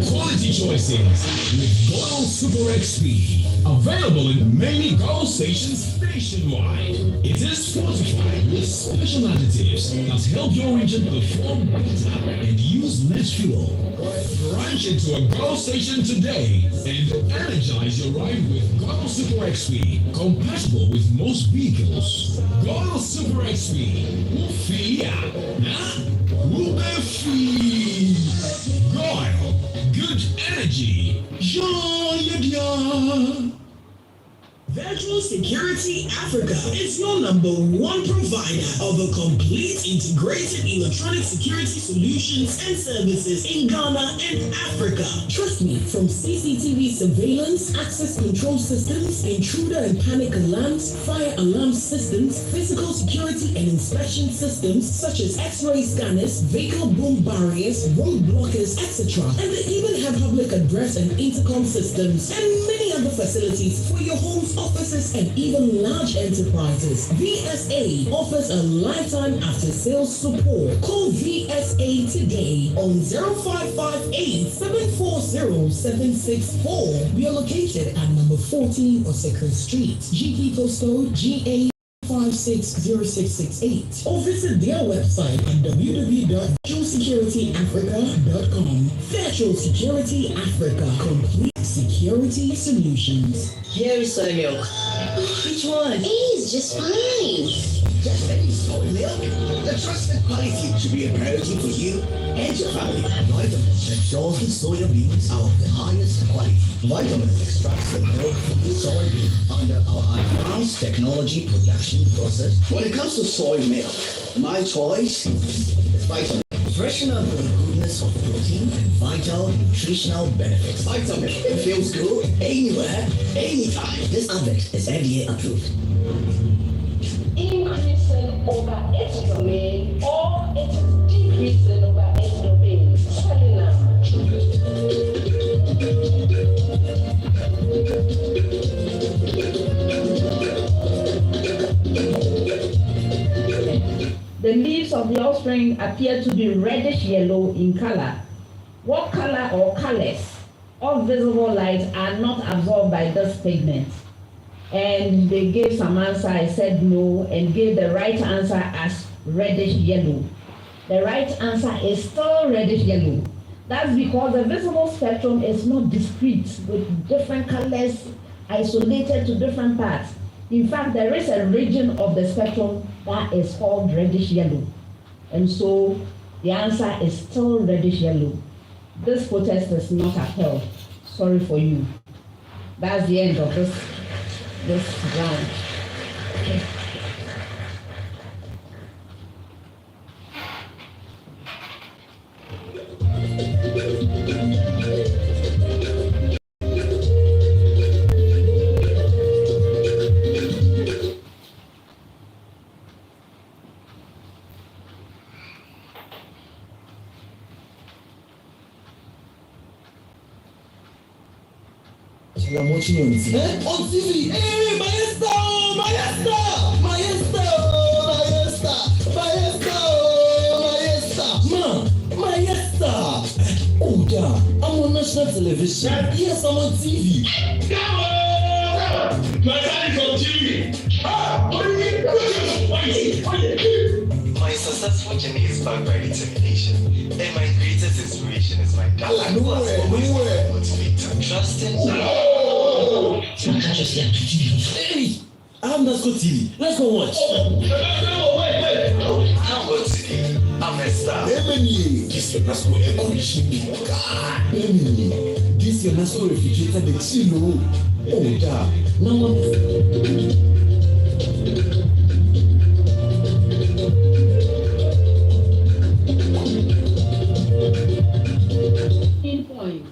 Quality choices with Goil Super XP. Available in many Goil stations nationwide. It is fortified with special additives that help your engine perform better and use less fuel. Branch into a Goil station today and energize your ride with Goil Super XP. Compatible with most vehicles. Goil Super XP. Ufia. Ubefi. Goil. Good energy. Joy. Central Security Africa is your #1 provider of a complete integrated electronic security solutions and services in Ghana and Africa. Trust me, from CCTV surveillance, access control systems, intruder and panic alarms, fire alarm systems, physical security and inspection systems such as X-ray scanners, vehicle boom barriers, road blockers, etc. And they even have public address and intercom systems and many other facilities for your homes, offices, and even large enterprises. VSA offers a lifetime after-sales support. Call VSA today on 0558-740-764. We are located at number 14 Oseka Street, GP postcode GA 560668, or visit their website at www.virtualsecurityafrica.com. Virtual Security Africa, complete security solutions. Here is soy milk. Which one? It's just fine. Just any soy milk. The trusted quality should be a priority for you and your family. Vitamins ensures the soya beans are of the highest quality. Vitamins extracts the milk from the soybean under our advanced technology production process. When it comes to soy milk, my choice is Vitamilk. Freshen up with the goodness of protein and vital nutritional benefits. Vitamilk, it feels good anywhere, anytime. This advert is FDA approved. Increasing over its domain or it is decreasing over its domain. Spelling now. The leaves of the offspring appear to be reddish yellow in color. What color or colors of visible light are not absorbed by this pigment? And they gave some answer. I said no and gave the right answer as reddish yellow. The right answer is still reddish yellow. That's because the visible spectrum is not discrete with different colors isolated to different parts. In fact, there is a region of the spectrum that is called reddish yellow. And so the answer is still reddish yellow. This protest is not upheld. Sorry for you. That's the end of this round. Okay. I'm watching you on TV. On TV! Hey, Maestro! Oh, yeah, I'm on national television. Yes, I'm on TV. My dad is on TV. My successful journey is backed by determination, and my greatest inspiration is my dad. Who has always been my motivator, trusting. Hey, I'm Nasco TV. Let's go watch. How about today? I'm a star. This your Nasco air conditioning. This your Nasco refrigerator, the chilo. Oh, yeah. Now what? 15 points.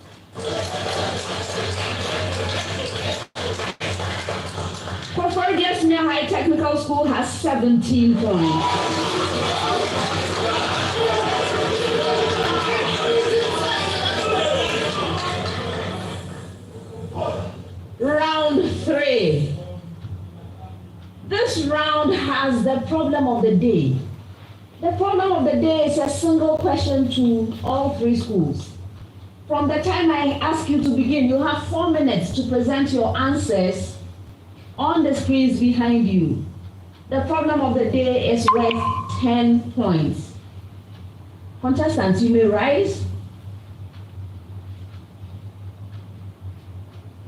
Koforidua Senior High Technical School has 17 points. Round 3. This round has the problem of the day. The problem of the day is a single question to all 3 schools. From the time I ask you to begin, you have 4 minutes to present your answers on the screens behind you. The problem of the day is worth 10 points. Contestants, you may rise.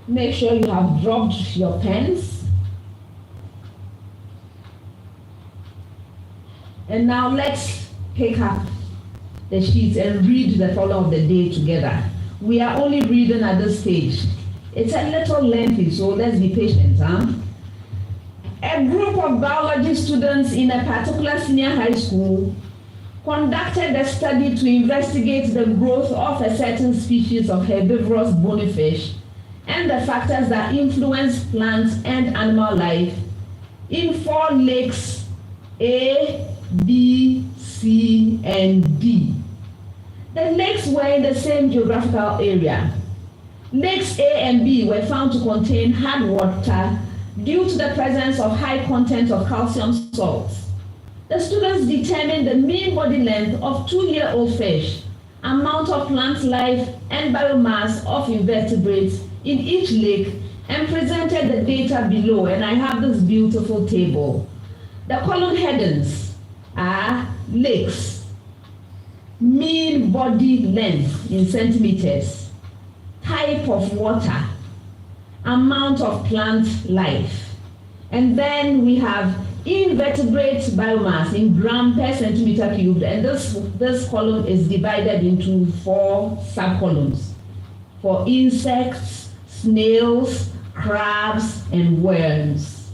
Make sure you have dropped your pens. And now let's pick up the sheets and read the problem of the day together. We are only reading at this stage. It's a little lengthy, so let's be patient, huh? A group of biology students in a particular senior high school conducted a study to investigate the growth of a certain species of herbivorous bony fish and the factors that influence plant and animal life in 4 lakes A, B, C, and D. The lakes were in the same geographical area. Lakes A and B were found to contain hard water due to the presence of high content of calcium salts. The students determined the mean body length of 2-year-old fish, amount of plant life, and biomass of invertebrates in each lake and presented the data below, and I have this beautiful table. The column headings are lakes, mean body length in centimeters, type of water, amount of plant life, and then we have invertebrate biomass in gram per centimeter cubed, and this column is divided into 4 subcolumns for insects, snails, crabs, and worms.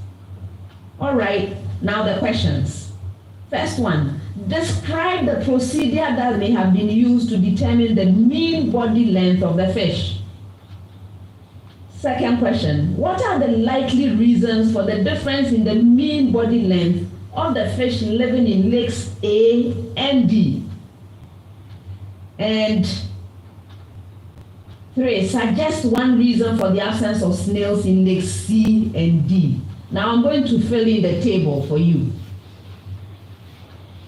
All right, now the questions. First one, describe the procedure that may have been used to determine the mean body length of the fish. Second question, what are the likely reasons for the difference in the mean body length of the fish living in lakes A and D? And 3, suggest one reason for the absence of snails in lakes C and D. Now I'm going to fill in the table for you.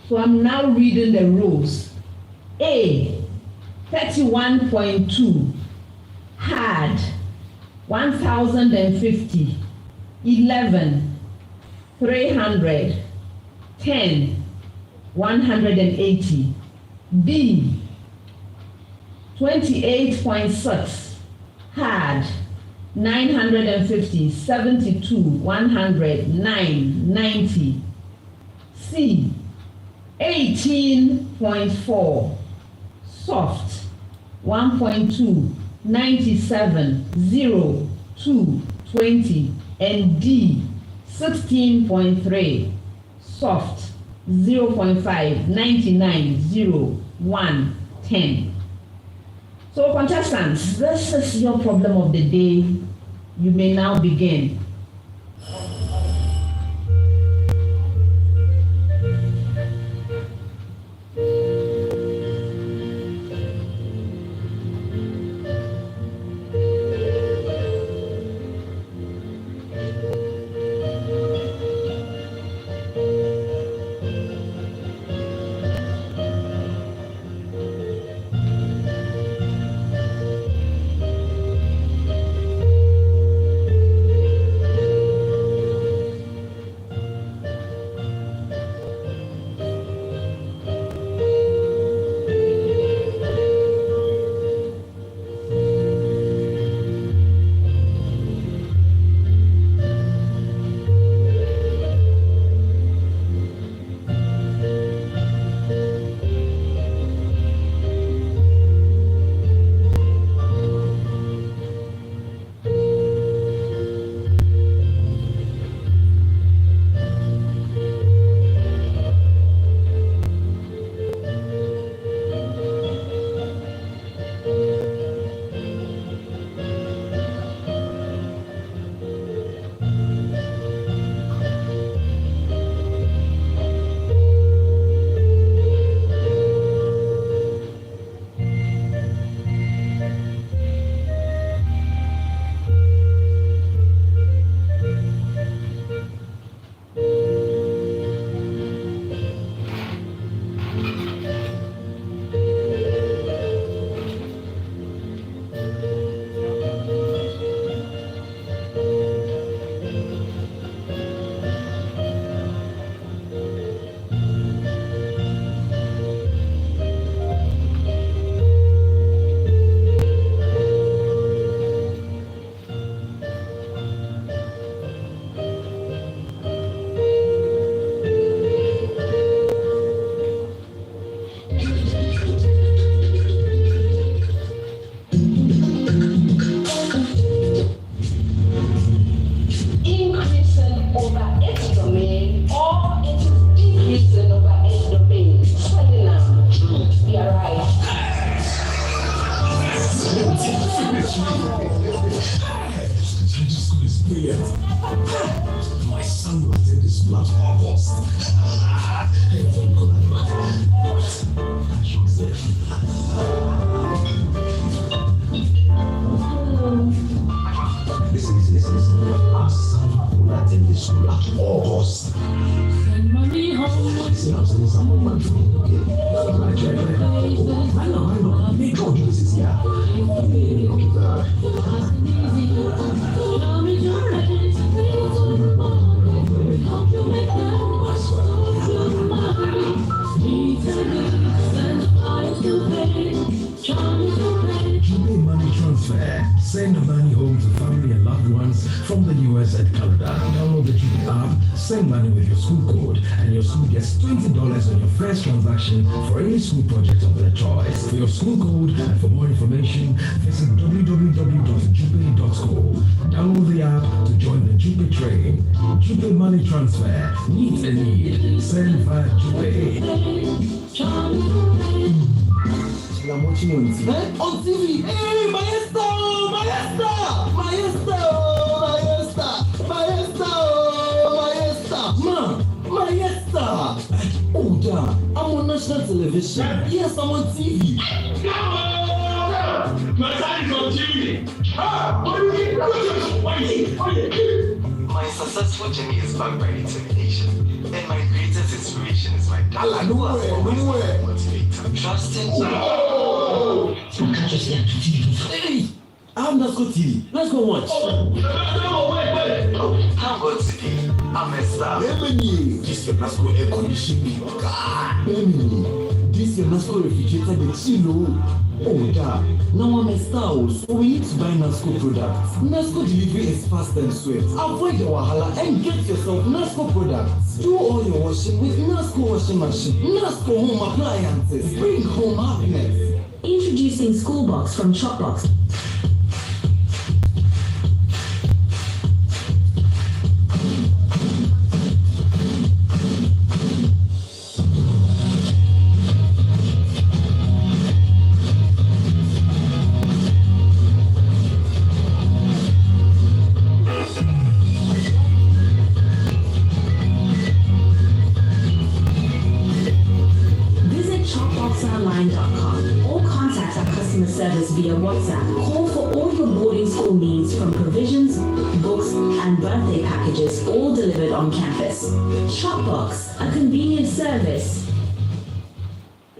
So I'm now reading the rules. A, 31.2, hard, 1,050, 11, 300, 10, 180. B, 28.6, hard, 950, 72, 100, 9, 90. C, 18.4, soft, 1.2, 97, 0, 2, 20, and D, 16.3, soft, 0.5, 99, 0, 1, 10. So contestants, this is your problem of the day. You may now begin. School is brilliant. My son will attend this last August. Listen. Our son will attend this school last August. Send money home. Listen, I'm sending some money to me. Okay. I know. Make God do this here. Jupe Money Transfer. Send money home to family and loved ones from the US and Canada. Download the Jupe app, send money with your school code, and your school gets $20 on your first transaction for any school project of their choice. For your school code and for more information, visit www.jupe.co. Download the app to join the Jupe train. Jupe Money Transfer. Meet a need. Send via Jupe. I'm watching on TV. On TV. Hey, Maestro! Oh, yeah. I'm on national television. Yes, I'm on TV. My son is on TV. My successful journey is backed by determination, and my greatest inspiration is my dad. Who has always been my motivator. Trusting you. Hey, I'm NSMQ TV. Let's go watch. Thank God today, I'm a star. Emily, this your NSMQ air conditioning. Emily, this your NSMQ refrigerator, the chilo. Oh, yeah. Now I'm a star, so we need to buy NSMQ products. NSMQ delivery is fast and swift. Avoid the wahala and get yourself NSMQ products. Do all your washing with NSMQ washing machine. NSMQ home appliances. Bring home happiness. Introducing School Box from Shopbox. Or contact our customer service via WhatsApp. Call for all your boarding school needs from provisions, books, and birthday packages, all delivered on campus. Shopbox, a convenient service.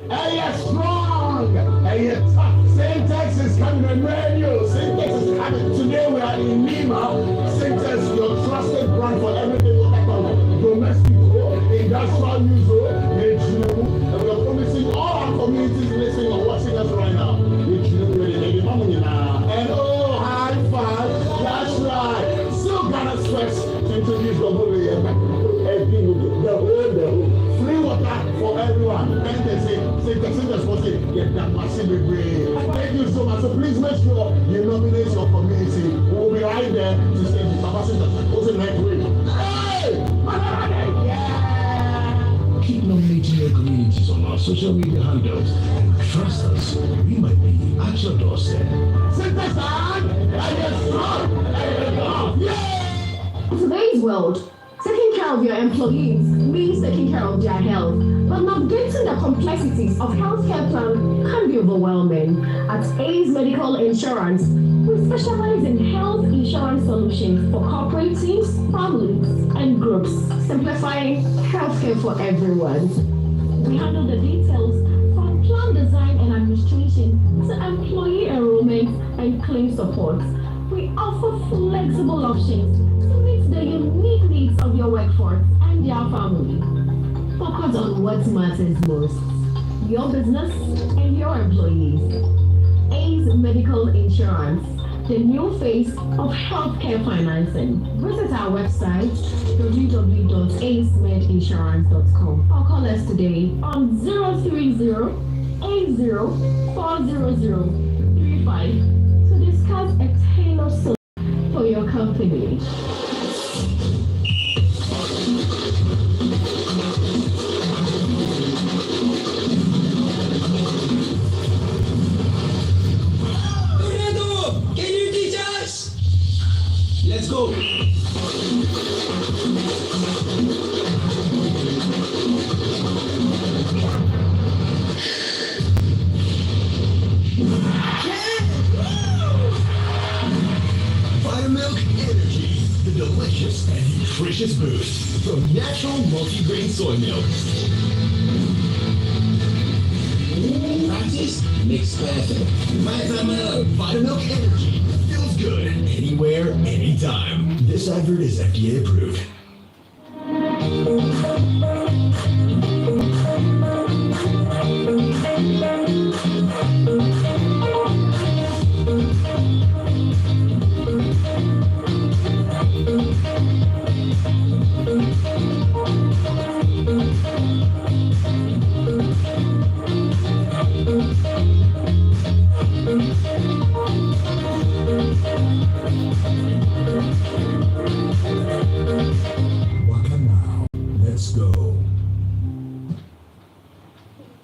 Hey, strong! Hey, tough! Syntax is coming on radio! Syntax is coming! Today we are in Lima. Syntax, your trusted brand for everything about domestic, industrial use, and we are promising all our communities listening and watching us right now. And oh, high five! That's right! Still got us first to introduce the whole free water for everyone. And they say, get that massive degree. Thank you so much. So please make sure you nominate your community. We'll be right there to say the capacity what's the next week. Hey! Yeah! Keep nominating your communities on our social media handles and trust us, we might be at your doorstep. In today's world, taking care of your employees means taking care of their health. But navigating the complexities of healthcare plan can be overwhelming. At A's Medical Insurance, we specialize in health insurance solutions for corporate teams, families, and groups, simplifying healthcare for everyone. We handle the details from plan design and administration to employee enrollment and claim support. We offer flexible options to meet the unique needs of your workforce and their family. Focus on what matters most, your business and your employees. A's Medical Insurance, the new face of healthcare financing. Visit our website www.acemedinsurance.com or call us today on 030-80-400-35 to discuss a tailored solution for your company. go. Buttermilk Energy, the delicious and nutritious boost from natural multigrain soy milk. Practice makes perfect. Buttermilk Energy feels good anywhere, anytime. This advert is FDA approved.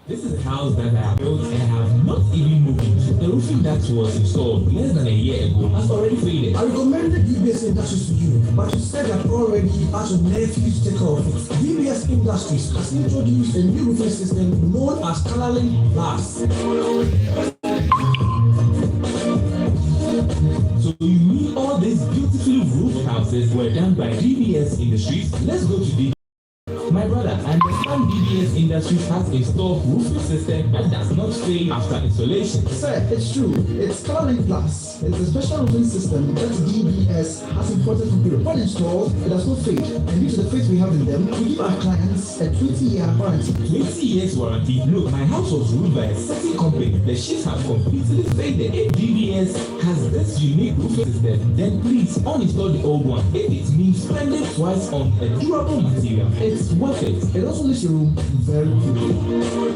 This is a house that I have built and have not even moved into. The roofing that was installed less than a year ago has already faded. I recommended DBS Industries to you, but you said that already out of nephews to take care of it. DBS Industries has introduced a new roofing system known as Coloring Plus. So you mean all these beautifully roofed houses were done by DBS Industries? Let's go to DBS. My brother, I understand DBS Industries has installed roofing system that does not fade after installation. Sir, it's true. It's Coloring Plus. It's a special roofing system that DBS has imported from Europe. When installed, it does not fade. And due to the faith we have in them, we give our clients a 20-year warranty. 20 years warranty? Look, my house was roofed by a certain company. The sheets have completely faded. If DBS has this unique roofing system, then please uninstall the old one. If it means spending twice on a durable material, it's worth it. It also leaves your room very beautiful.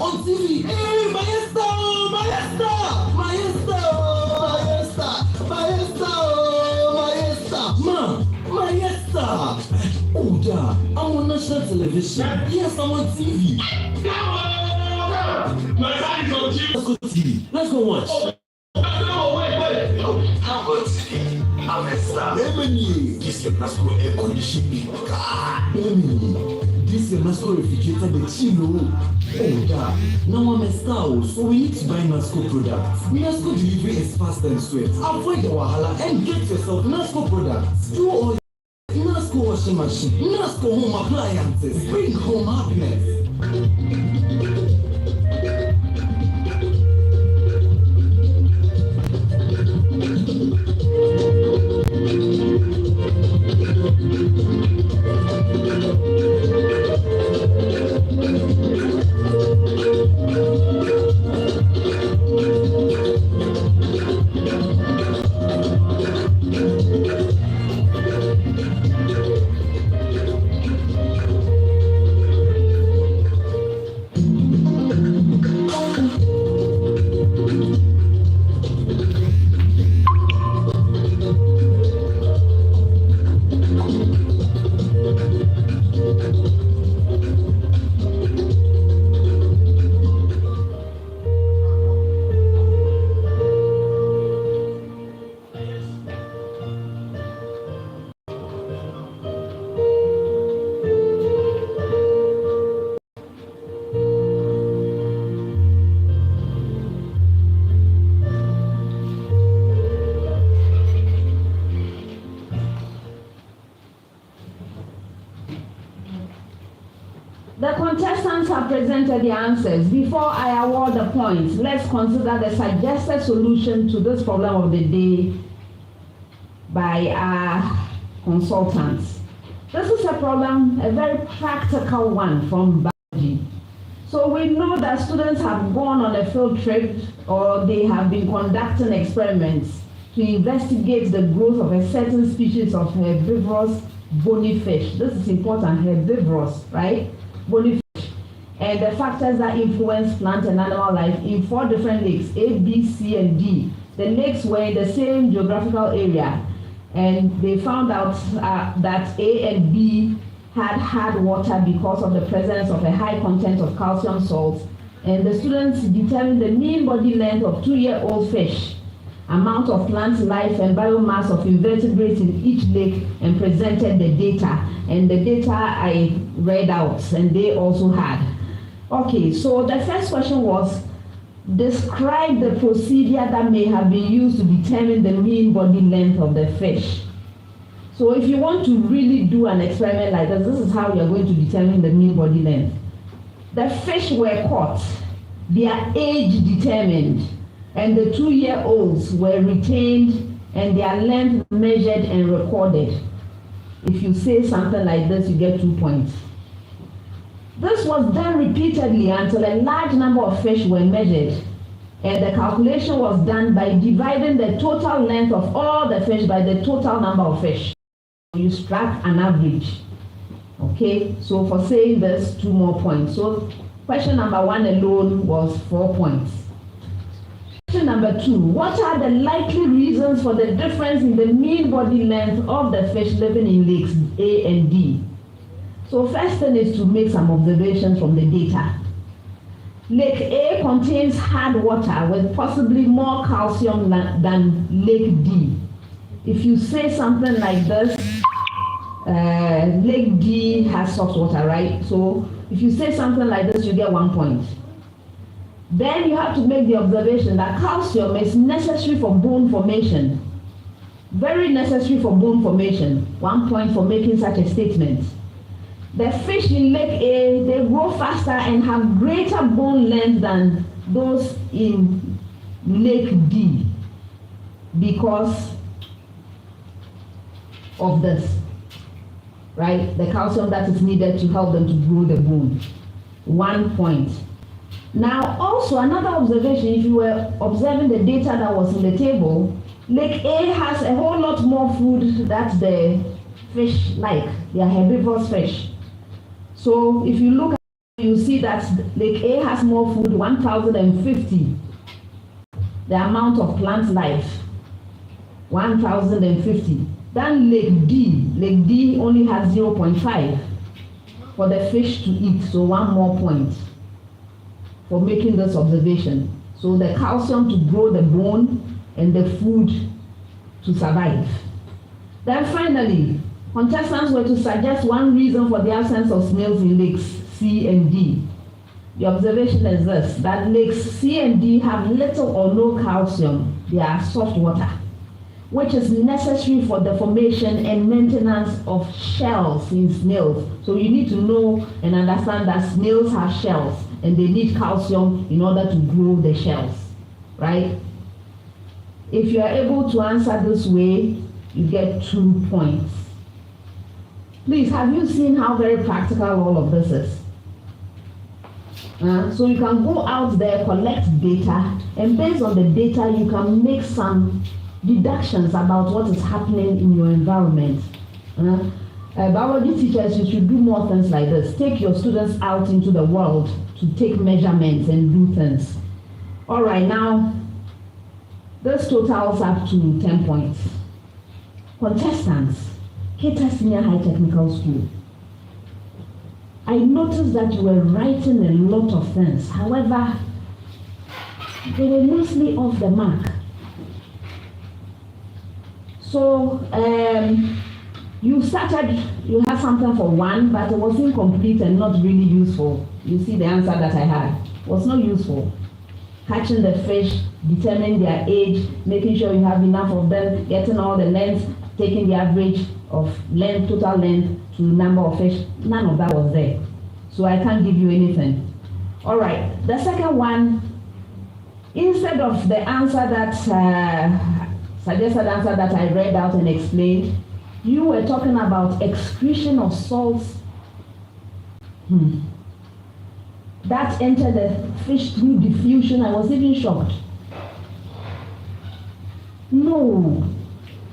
On TV, hey, Maestro! Oh, yeah, I'm on national television. Yes, I'm on TV. Let's go TV. Let's go watch. No, wait. How about TV? I'm a star. Emily, this is Nasco air conditioning. Emily, this is Nasco refrigerator, the chino. Oh, yeah. Now I'm a star, so we need to buy Nasco products. Nasco delivery is fast and swift. Avoid the wahala and get yourself Nasco products. Do all Nasco washing machine, Nasco home appliances. Bring home happiness. presented the answers. Before I award the points, let's consider the suggested solution to this problem of the day by our consultants. This is a problem, a very practical one from biology. So we know that students have gone on a field trip or they have been conducting experiments to investigate the growth of a certain species of herbivorous bony fish. This is important, herbivorous, right? Bony fish. And the factors that influence plant and animal life in 4 different lakes, A, B, C, and D. The lakes were in the same geographical area, and they found out that A and B had hard water because of the presence of a high content of calcium salts. And the students determined the mean body length of 2-year-old fish, amount of plant life and biomass of invertebrates in each lake, and presented the data. And the data I read out, and they also had. Okay, so the first question was, describe the procedure that may have been used to determine the mean body length of the fish. So if you want to really do an experiment like this, this is how you're going to determine the mean body length. The fish were caught, their age determined, and the 2-year-olds were retained and their length measured and recorded. If you say something like this, you get 2 points. This was done repeatedly until a large number of fish were measured, and the calculation was done by dividing the total length of all the fish by the total number of fish. You struck an average. Okay, so for saying this, 2 more points. So question number 1 alone was 4 points. Question number 2, what are the likely reasons for the difference in the mean body length of the fish living in lakes A and D? So first thing is to make some observations from the data. Lake A contains hard water with possibly more calcium than Lake D. If you say something like this, Lake D has soft water, right? So if you say something like this, you get 1 point. Then you have to make the observation that calcium is necessary for bone formation. Very necessary for bone formation. 1 point for making such a statement. The fish in Lake A, they grow faster and have greater bone length than those in Lake D because of this, right? The calcium that is needed to help them to grow the bone. 1 point. Now, also another observation, if you were observing the data that was in the table, Lake A has a whole lot more food that the fish like. They are herbivorous fish. So if you look at it, you see that Lake A has more food, 1,050. The amount of plant life, 1,050. Then Lake D only has 0.5 for the fish to eat, so 1 more point for making this observation. So the calcium to grow the bone and the food to survive. Then finally, contestants were to suggest 1 reason for the absence of snails in lakes C and D. The observation is this, that lakes C and D have little or no calcium. They are soft water, which is necessary for the formation and maintenance of shells in snails. So you need to know and understand that snails have shells and they need calcium in order to grow the shells, right? If you are able to answer this way, you get 2 points. Please, have you seen how very practical all of this is? So you can go out there, collect data, and based on the data, you can make some deductions about what is happening in your environment. Biology teachers, you should do more things like this. Take your students out into the world to take measurements and do things. All right, now, this totals up to 10 points. Contestants, Keta Senior High Technical School. I noticed that you were writing a lot of things. However, they were mostly off the mark. So, you had something for 1, but it was incomplete and not really useful. You see the answer that I had. It was not useful. Catching the fish, determining their age, making sure you have enough of them, getting all the length, taking the average of length, total length to number of fish. None of that was there. So I can't give you anything. All right, the second one, instead of the answer that, suggested answer that I read out and explained, you were talking about excretion of salts that entered the fish through diffusion. I was even shocked. No,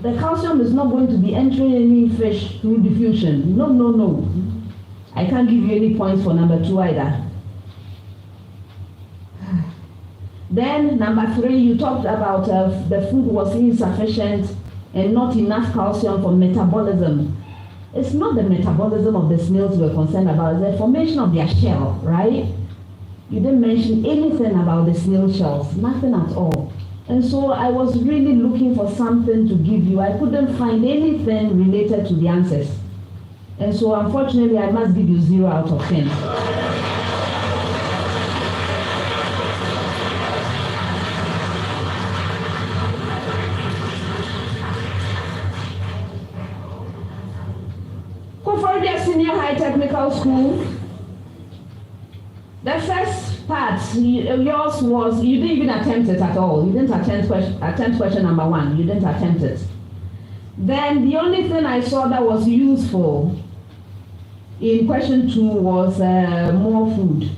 the calcium is not going to be entering any fish through diffusion. No, no, no. I can't give you any points for number 2 either. Then number 3, you talked about the food was insufficient and not enough calcium for metabolism. It's not the metabolism of the snails we're concerned about, it's the formation of their shell, right? You didn't mention anything about the snail shells, nothing at all. And so I was really looking for something to give you. I couldn't find anything related to the answers. And so unfortunately, I must give you 0 out of 10. Koforidua Senior High Technical School. The first part, yours was, you didn't even attempt it at all. You didn't attempt question number 1. You didn't attempt it. Then the only thing I saw that was useful in question 2 was more food.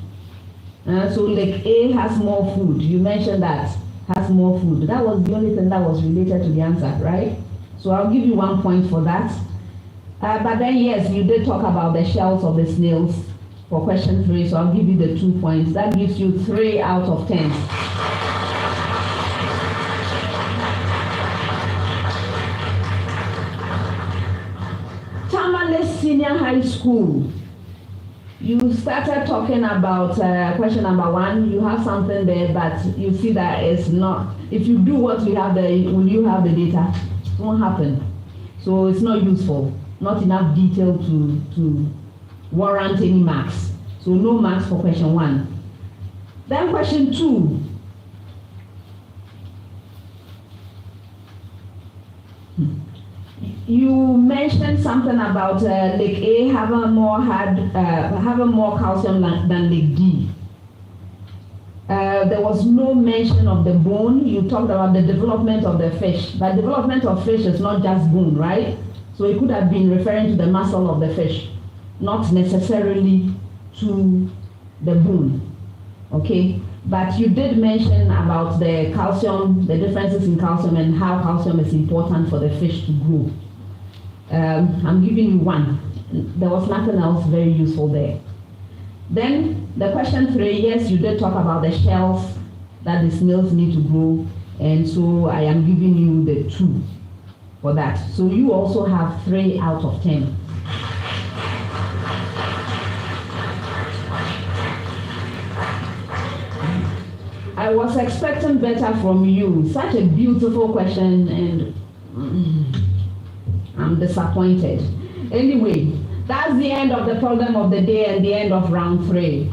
So like A has more food. You mentioned that, has more food. That was the only thing that was related to the answer, right? So I'll give you 1 point for that. But then yes, you did talk about the shells of the snails for question 3, so I'll give you the 2 points. That gives you 3 out of 10. Tamale Senior High School. You started talking about question number 1. You have something there, but you see that it's not. If you do what we have there, will you have the data? It won't happen. So it's not useful. Not enough detail to warrant any marks. So no marks for question 1. Then question 2. You mentioned something about Lake A having more calcium than Lake D. There was no mention of the bone. You talked about the development of the fish, but development of fish is not just bone, right? So it could have been referring to the muscle of the fish, not necessarily to the bone, okay? But you did mention about the calcium, the differences in calcium and how calcium is important for the fish to grow. I'm giving you 1. There was nothing else very useful there. Then the question 3, yes, you did talk about the shells that the snails need to grow, and so I am giving you the 2 for that. So you also have 3 out of 10. I was expecting better from you. Such a beautiful question, and I'm disappointed. Anyway, that's the end of the problem of the day and the end of round 3.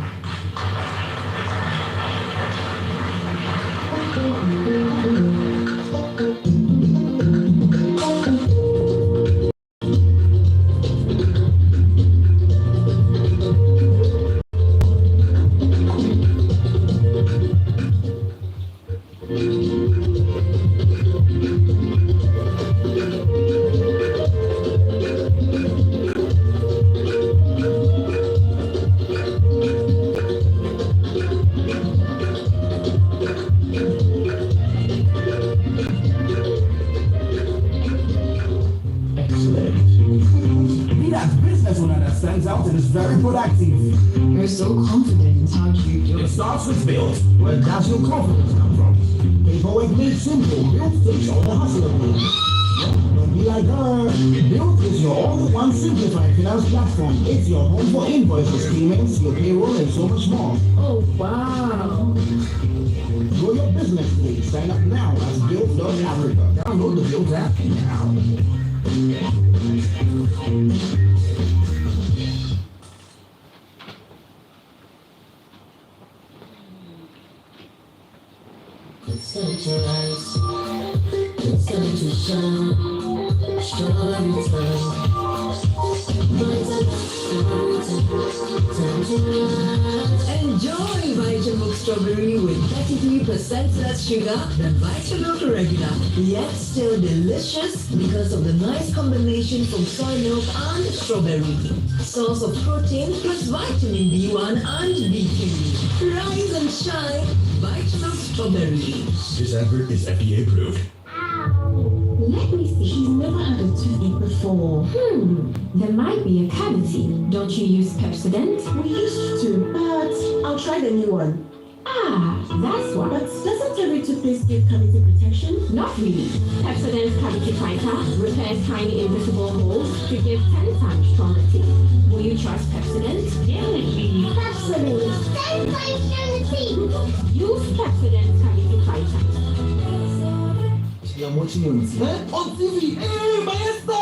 Very productive. You're so confident. How do you do it? It starts with build. Where does your confidence come from? Paperwork made simple. Build takes all the hustle away. Don't be like her. Build is your all-in-one simplified finance platform. It's your home for invoices, payments, your payroll, and so much more. Oh, wow. Grow your business today. Sign up now at build.africa. Download the Build app now. It's time to rise, it's time to shine, strawberry time. Enjoy Vitamilk Strawberry with 33% less sugar than Vitamilk Regular, yet still delicious because of the nice combination from soy milk and strawberry. Source of protein plus vitamin B1 and B2. Rise and shine, Vitamilk Strawberry. This advert is FDA approved. Let me see. She's never had a toothache before. There might be a cavity. Don't you use Pepsodent? We used to, but I'll try the new one. That's why. But doesn't every toothpaste give cavity protection? Not really. Pepsodent's Cavity Fighter repairs tiny invisible holes to give 10 times stronger teeth. Will you trust Pepsodent? Definitely. Pepsodent. 10 times stronger teeth. Use Pepsodent's Cavity Fighter. I'm watching you on TV. On TV! Hey, Maestro!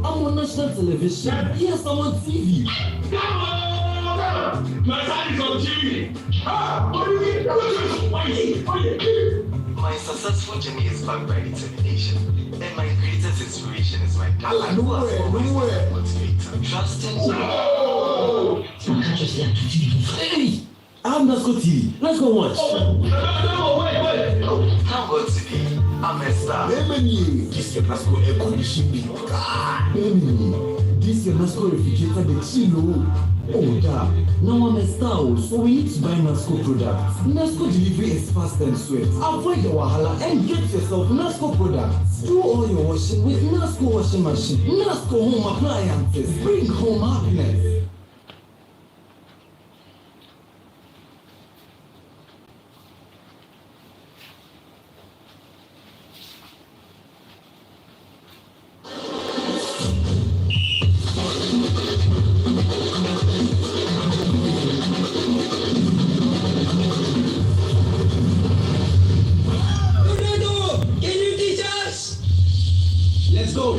I'm on national television. Yes, I'm on TV. My son is on TV. What do you mean? My successful journey is backed by determination, and my greatest inspiration is my dad. Who has always been my motivator. Trusting you. Hey! I'm Nasco TV. Let's go watch. No, wait. How about today? I'm a star. This your Nasco air conditioning. This your Nasco refrigerator, the chilo. Oh, yeah. Now I'm a star, so we need to buy Nasco products. Nasco delivery is fast and swift. Avoid the wahala and get yourself Nasco products. Do all your washing with Nasco washing machine. Nasco home appliances. Bring home happiness. Let's go.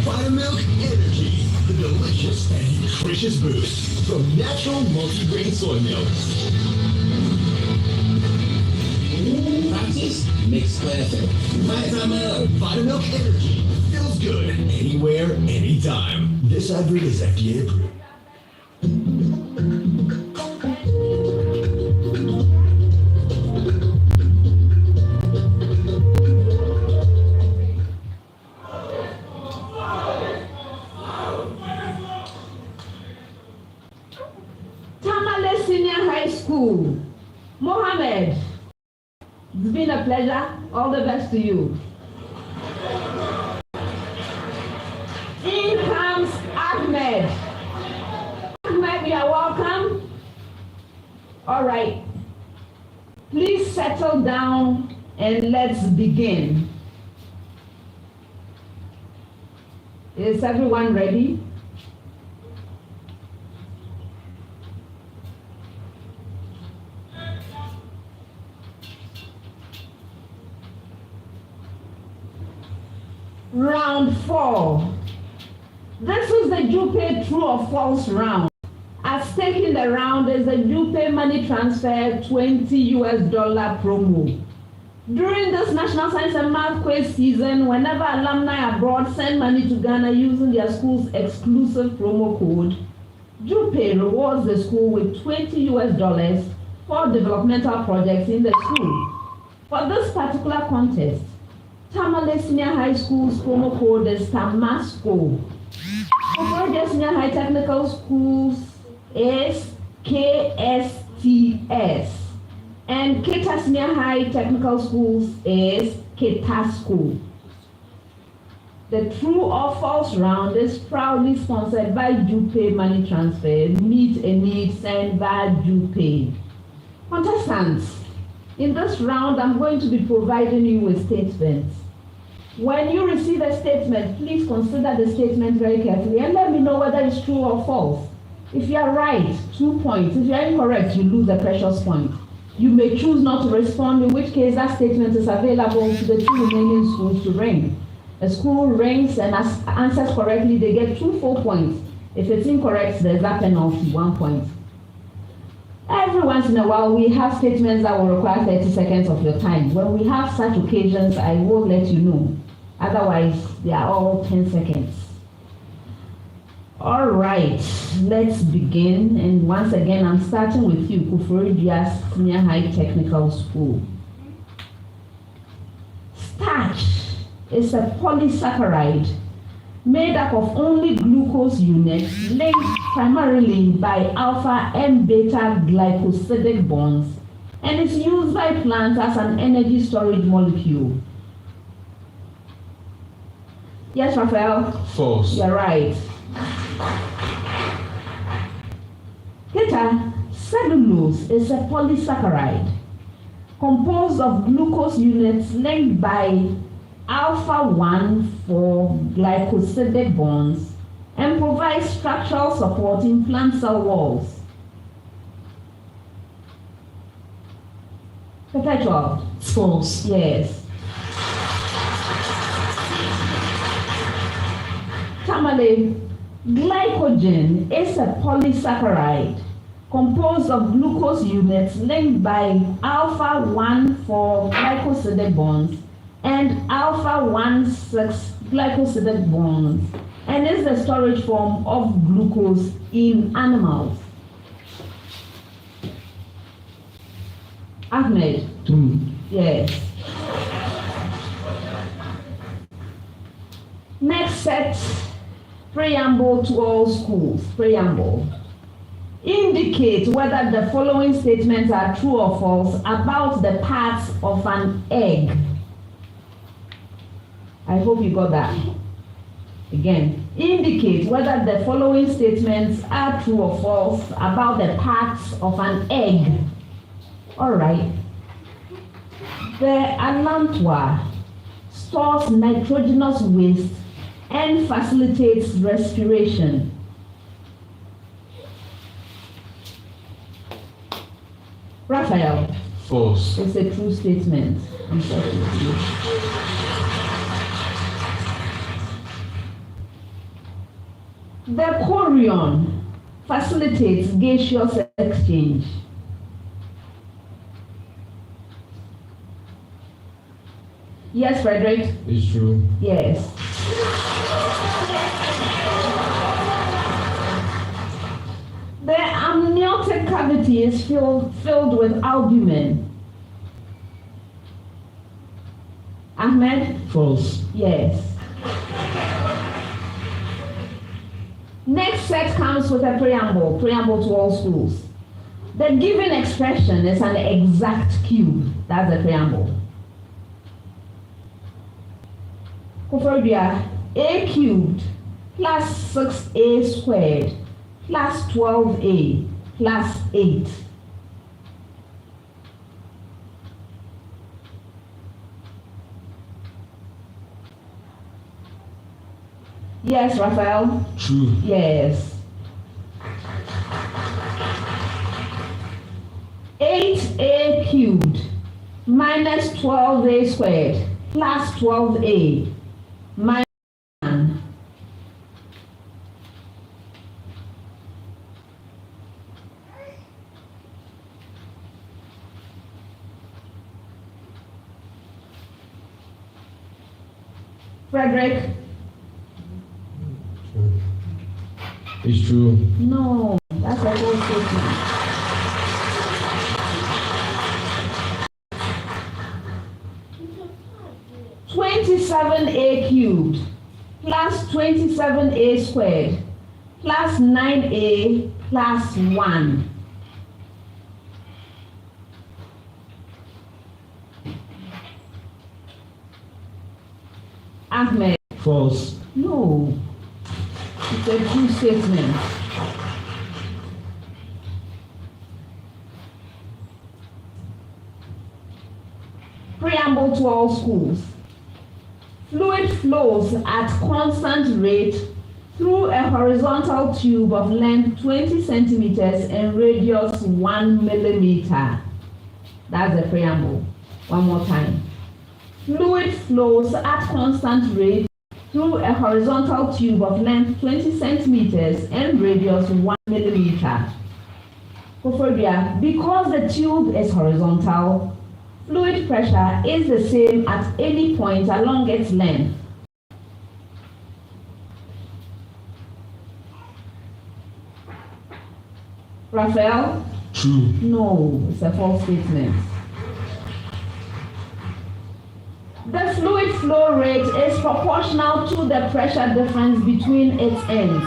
Buttermilk Energy, the delicious and nutritious boost from natural multigrain soy milk. Practice makes perfect. Buttermilk Energy feels good anywhere, anytime. This advert is FDA approved. Tamale Senior High School. Mohammed, it's been a pleasure. All the best to you. In comes Ahmed. Ahmed, you are welcome. All right. Please settle down and let's begin. Is everyone ready? Round 4. This is the Jupe true or false round. At stake in the round is the Jupe money transfer $20 promo. During this National Science and Math quiz season, whenever alumni abroad send money to Ghana using their school's exclusive promo code, Jupe rewards the school with $20 for developmental projects in the school. For this particular contest, Tamale Senior High School's promo code is TAMASCO. Koforidua Senior High Technical Schools is KSTS. And Keta Senior High Technical Schools is KETASCO. The true or false round is proudly sponsored by Jupe Money Transfer. Meet a need sent by Jupe. Contestants, in this round, I'm going to be providing you with statements. When you receive a statement, please consider the statement very carefully and let me know whether it's true or false. If you are right, 2 points. If you are incorrect, you lose a precious point. You may choose not to respond, in which case that statement is available to the 2 remaining schools to ring. A school rings and answers correctly, they get 2 full points. If it's incorrect, there's that penalty, 1 point. Every once in a while, we have statements that will require 30 seconds of your time. When we have such occasions, I will let you know. Otherwise, they are all 10 seconds. All right, let's begin. And once again, I'm starting with you, Koforidua Senior High Technical School. Starch is a polysaccharide made up of only glucose units linked primarily by alpha and beta glycosidic bonds and is used by plants as an energy storage molecule. Yes, Raphael? False. You're right. Keta, cellulose is a polysaccharide composed of glucose units linked by alpha-1 for glycosidic bonds and provides structural support in plant cell walls. Perpetual. False. Yes. Tamale, glycogen is a polysaccharide composed of glucose units linked by alpha-1 for glycosidic bonds and alpha-1,6 glycosidic bonds, and is the storage form of glucose in animals. Ahmed? True. Yes. Next set, preamble to all schools. Preamble. Indicate whether the following statements are true or false about the parts of an egg. I hope you got that. Again, indicate whether the following statements are true or false about the parts of an egg. All right. The allantois stores nitrogenous waste and facilitates respiration. Raphael. False. It's a true statement. Unfortunately. The chorion facilitates gaseous exchange. Yes, Frederick? It's true. Yes. The amniotic cavity is filled with albumin. Ahmed? False. Yes. Next set comes with a preamble to all schools. The given expression is an exact cube. That's the preamble. Koforidua, a cubed plus 6a squared plus 12a plus 8. Yes, Raphael? True. Yes. 8a cubed minus 12a squared plus 12a minus 1. Frederick? It's true. No, that's a whole statement. (27a cubed plus 27a squared plus 9a plus 1. Ahmed? False. No. It's a true statement. Preamble to all schools. Fluid flows at constant rate through a horizontal tube of length 20 centimeters and radius 1 millimeter. That's the preamble. One more time. Fluid flows at constant rate through a horizontal tube of length 20 centimeters and radius 1 millimeter. Koforidua, because the tube is horizontal, fluid pressure is the same at any point along its length. Raphael? True. No, it's a false statement. The fluid flow rate is proportional to the pressure difference between its ends.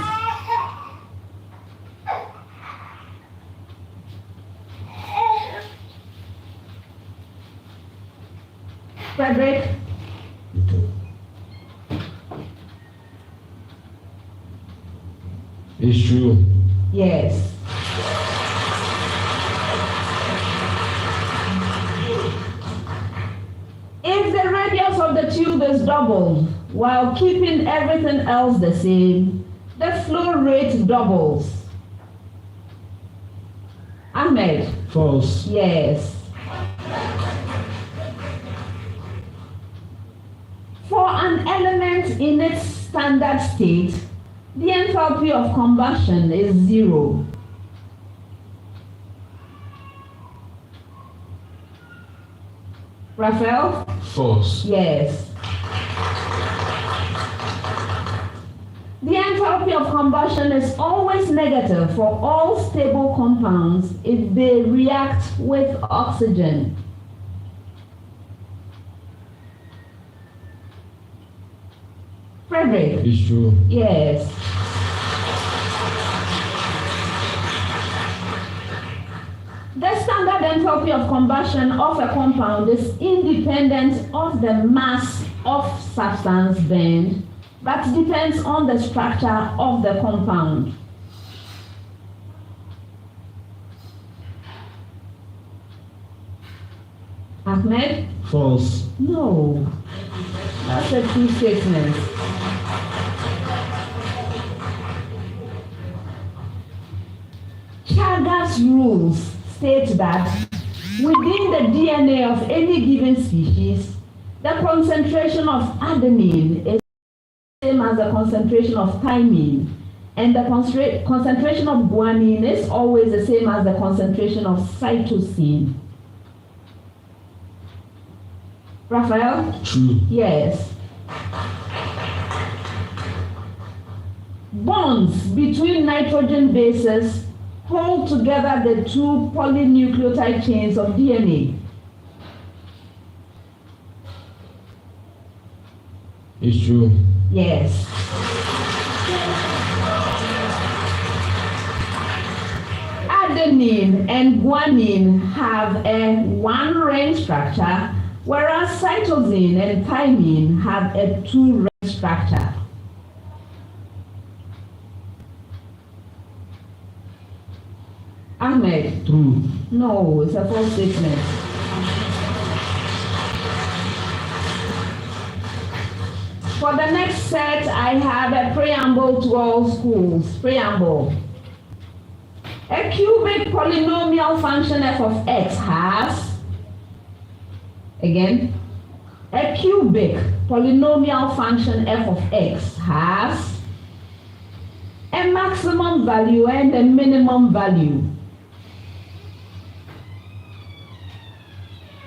Frederick? It's true. Yes. If the radius of the tube is doubled while keeping everything else the same, the flow rate doubles. Ahmed? False. Yes. For an element in its standard state, the enthalpy of combustion is 0. Raphael? False. Yes. The enthalpy of combustion is always negative for all stable compounds if they react with oxygen. Frederick? It's true. Yes. The standard enthalpy of combustion of a compound is independent of the mass of substance burned, but depends on the structure of the compound. Ahmed? False. No. That's a true statement. Chagas rules state that within the DNA of any given species, the concentration of adenine is the same as the concentration of thymine, and the concentration of guanine is always the same as the concentration of cytosine. Raphael? True. Yes. Bonds between nitrogen bases hold together the two polynucleotide chains of DNA. It's true. Yes. Adenine and guanine have a one-ring structure, whereas cytosine and thymine have a two-ring structure. Ahmed? True. No, it's a false statement. For the next set, I have a preamble to all schools. Preamble. A cubic polynomial function f of x has, again, a cubic polynomial function f of x has a maximum value and a minimum value.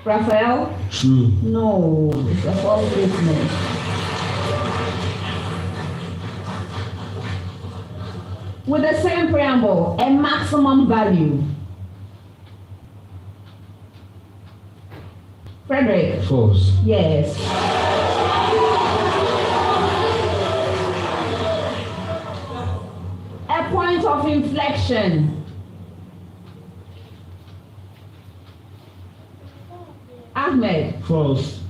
Raphael? True. No, it's a false statement. With the same preamble, a maximum value. Frederick? False. Yes. A point of inflection. Ahmed? False.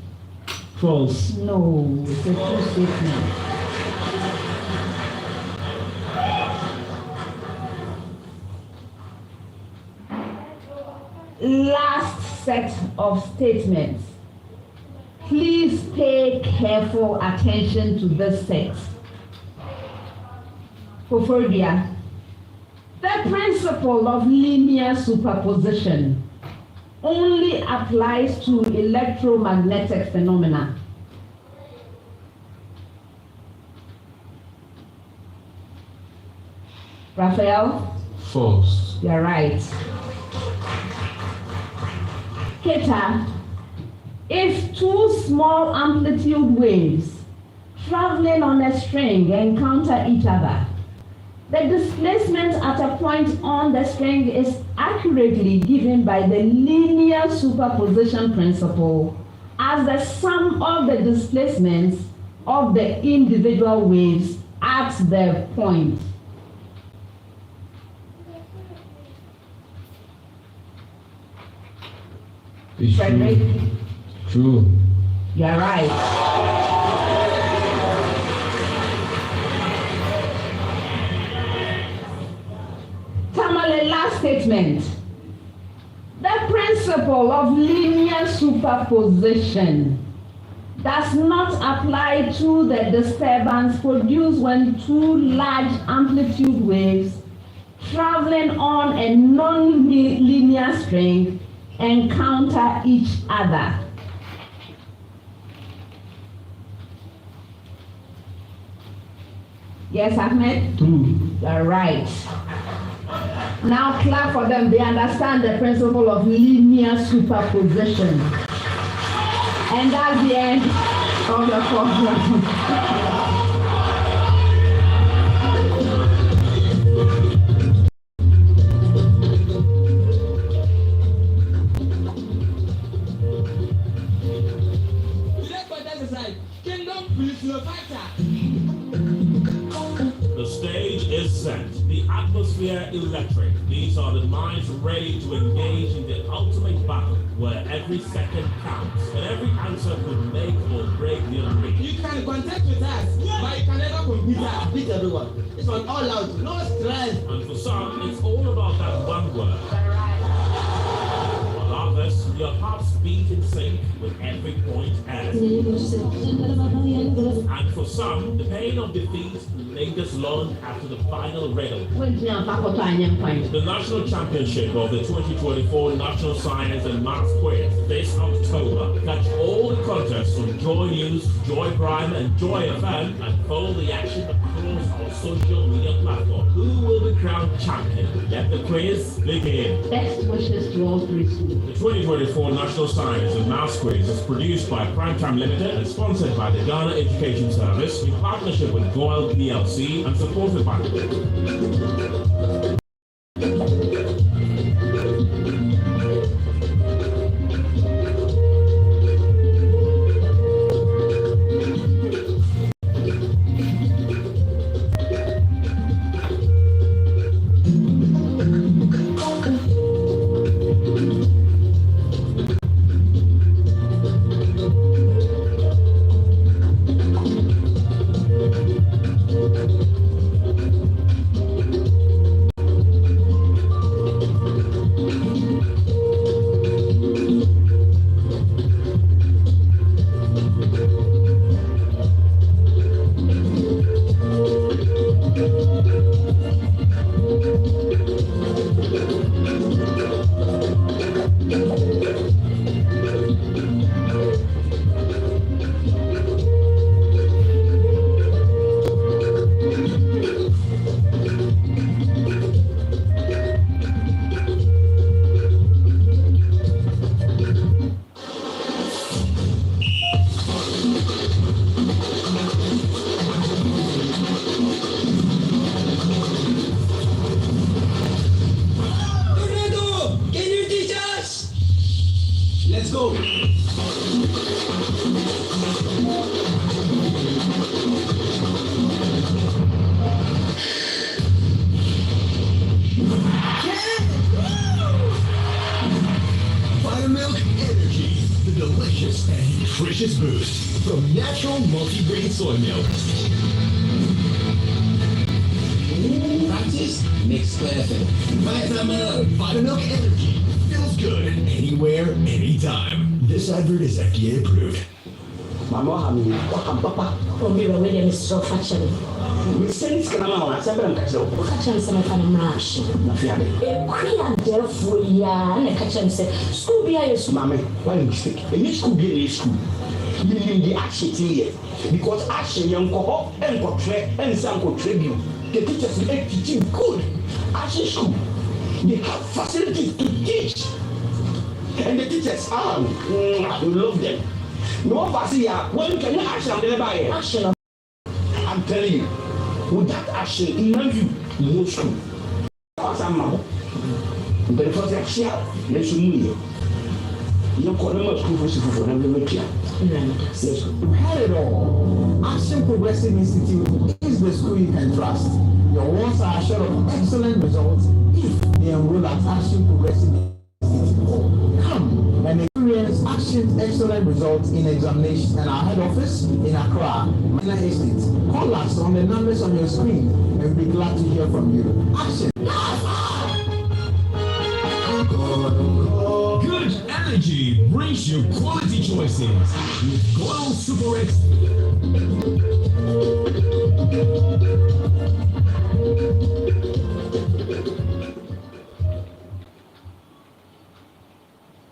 False. No, it's a true statement. Last set of statements. Please pay careful attention to this set. Koforidua, the principle of linear superposition only applies to electromagnetic phenomena. Raphael? False. You're right. Keta, if two small amplitude waves traveling on a string encounter each other, the displacement at a point on the string is accurately given by the linear superposition principle as the sum of the displacements of the individual waves at the point. It's Frederick? True. You're right. Tamale, last statement. The principle of linear superposition does not apply to the disturbance produced when two large amplitude waves traveling on a non-linear string encounter each other. Yes, Ahmed? True. You're right. Now clap for them. They understand the principle of linear superposition. And that's the end of the program. The stage is set, the atmosphere electric. These are the minds ready to engage in the ultimate battle, where every second counts, and every answer could make or break the agreement. You can contact with us, but you can never compete us. Beat everyone. It's on all out, no stress. And for some, it's all about that one word. For others, your hearts beat in sync with every point added. And for some, the pain of defeat lingers long after the final riddle. The national championship of the 2024 National Science and Maths Quiz this October. Catch all the contests on Joy News, Joy Prime, and Joy FM, and follow the action across our social media platform. Who will be crowned champion? Let the quiz begin. Best wishes to all three schools. The 2024 National Science and Maths Quiz is produced by Primetime Limited and sponsored by the Ghana Education Service in partnership with Goyle PLC and supported by nutritious boost from natural multi-grain soy milk. Practice makes perfect. Vitamilk Energy feels good anywhere, anytime. This advert is FDA approved. Mama, Papa, from me, where they are so fashionable. We send Skanama, seven catcher. Catching some kind of marsh. A queer therefore, yeah, and a catcher said, school be a mammy, one mistake. And this could be a school. You need the action here. Because action young co and portray and some contribute. The teachers are teaching good. Action school. They have facilities to teach. And the teachers are, you love them. No facility, when can you action by action? I'm telling you, with that action, in my view, no school. But for the action, let's move. You call them a school for them to make it. We had it all. Action Progressive Institute is the school you can trust. Your wards are assured of excellent results if they enroll at Action Progressive Institute. Come and experience Action's excellent results in examinations at our head office in Accra, Manila Estate. Call us on the numbers on your screen and we'll be glad to hear from you. Action! Good energy brings you quality choices with Goil Super X.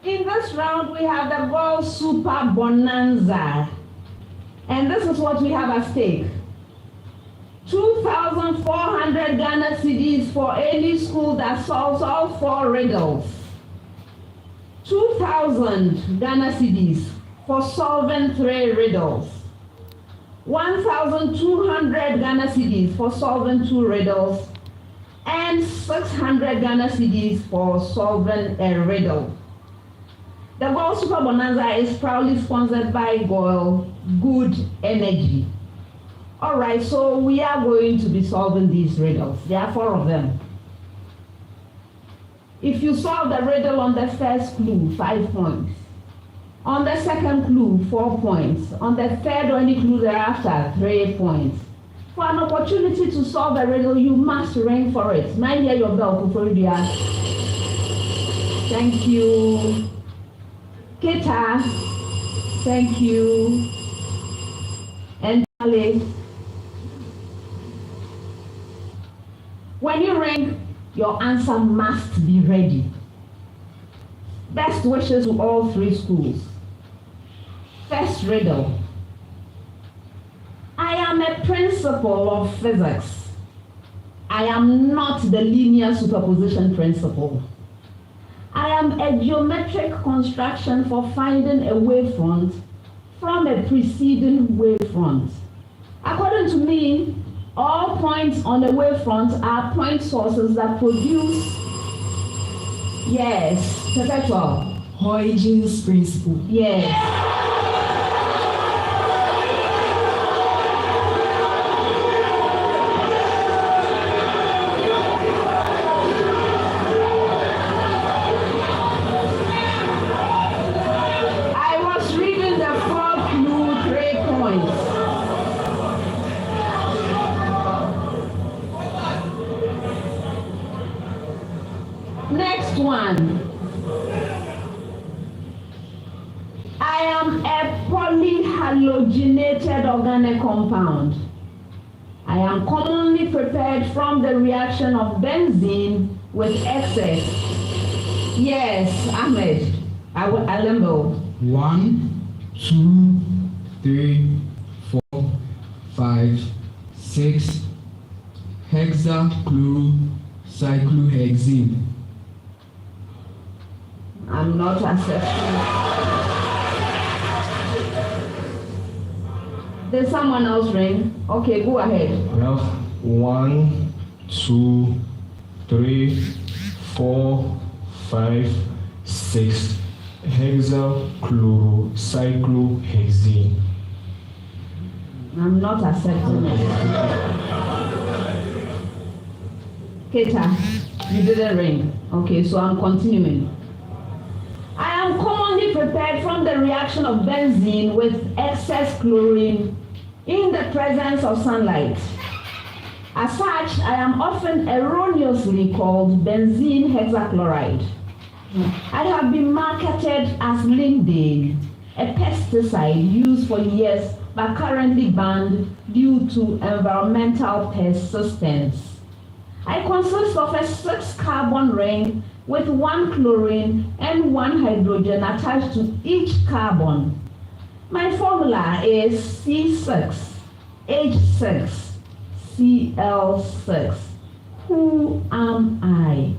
In this round, we have the Goil Super Bonanza. And this is what we have at stake. 2,400 Ghana cedis for any school that solves all 4 riddles. 2,000 Ghana cedis for solving 3 riddles. 1,200 Ghana cedis for solving 2 riddles. And 600 Ghana cedis for solving a riddle. The Goil Super Bonanza is proudly sponsored by Goil Good Energy. All right, so we are going to be solving these riddles. There are 4 of them. If you solve the riddle on the first clue, 5 points. On the second clue, 4 points. On the third or any clue thereafter, 3 points. For an opportunity to solve a riddle, you must ring for it. May I hear your bell, Koforidua? Thank you. Keta, thank you. And Tamale. When you ring, your answer must be ready. Best wishes to all 3 schools. First riddle. I am a principle of physics. I am not the linear superposition principle. I am a geometric construction for finding a wavefront from a preceding wavefront. According to me, all points on the wavefront are point sources that produce, yes, perpetual. Huygens principle. Yes. One. I am a polyhalogenated organic compound. I am commonly prepared from the reaction of benzene with excess. Yes, Ahmed. Alembo. 1, 2, 3, 4, 5, 6. Hexachlorocyclohexene. I'm not accepting. Did someone else ring? Okay, go ahead. We have 1, 2, 3, 4, 5, 6. Hexachlorocyclohexene. I'm not accepting it. Keta, you didn't ring. Okay, so I'm continuing. I am commonly prepared from the reaction of benzene with excess chlorine in the presence of sunlight. As such, I am often erroneously called benzene hexachloride. I have been marketed as Lindane a pesticide used for years but currently banned due to environmental persistence. I consist of a 6-carbon ring with 1 chlorine and 1 hydrogen attached to each carbon. My formula is C6H6Cl6. Who am I?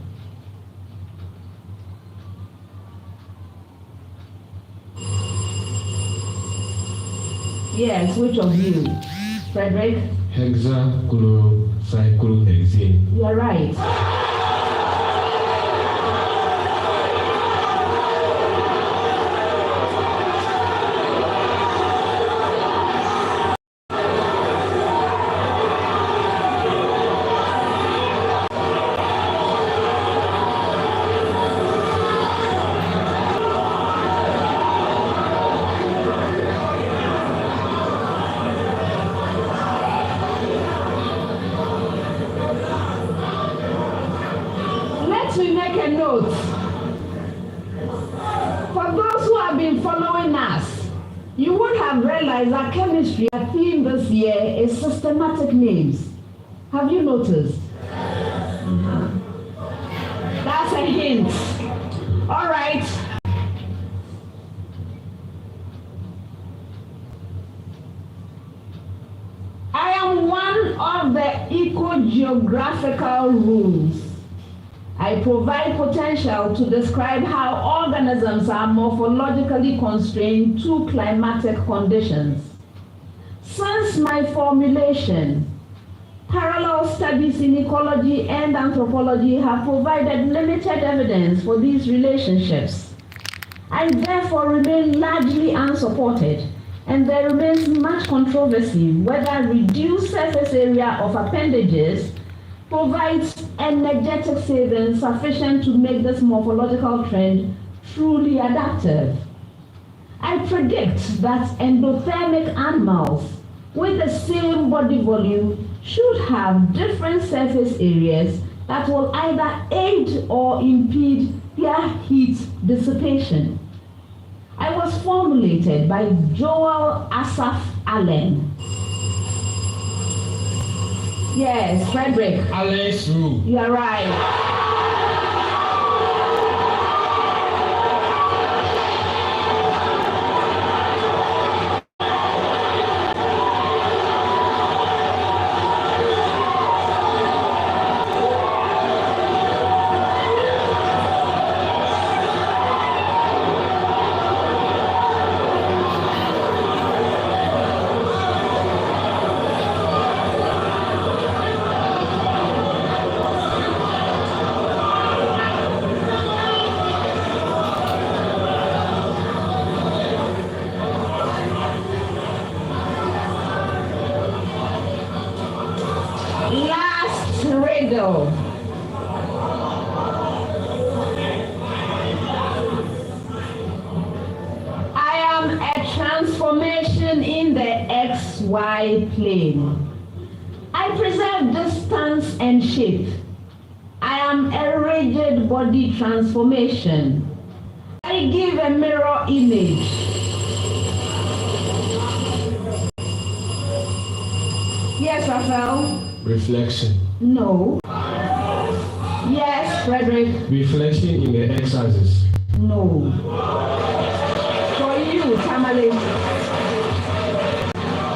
Yes, which of you? Frederick? Hexachlorocyclohexane. You're right. Let me make a note. For those who have been following us, you would have realized that chemistry, our theme this year, is systematic names. Have you noticed? That's a hint. All right. I am one of the eco-geographical rules. I provide potential to describe how organisms are morphologically constrained to climatic conditions. Since my formulation, parallel studies in ecology and anthropology have provided limited evidence for these relationships. I therefore remain largely unsupported, and there remains much controversy whether reduced surface area of appendages provides energetic savings sufficient to make this morphological trend truly adaptive. I predict that endothermic animals with the same body volume should have different surface areas that will either aid or impede their heat dissipation. I was formulated by Joel Asaph Allen. Yes, Frederick. Allen's rule. You're right. Last riddle. I am a transformation in the XY plane. I preserve distance and shape. I am a rigid body transformation. I give a mirror image. Yes, Raphael? Reflection. No. Yes, Frederick? Reflection in the x-axis. No. For you, Tamale,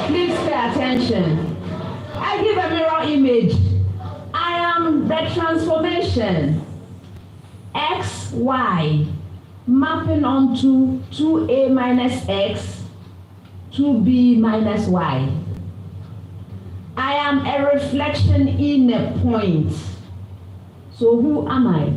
please pay attention. I give a mirror image. I am the transformation. X, Y, mapping onto 2A minus X, 2B minus Y. I am a reflection in a point. So who am I?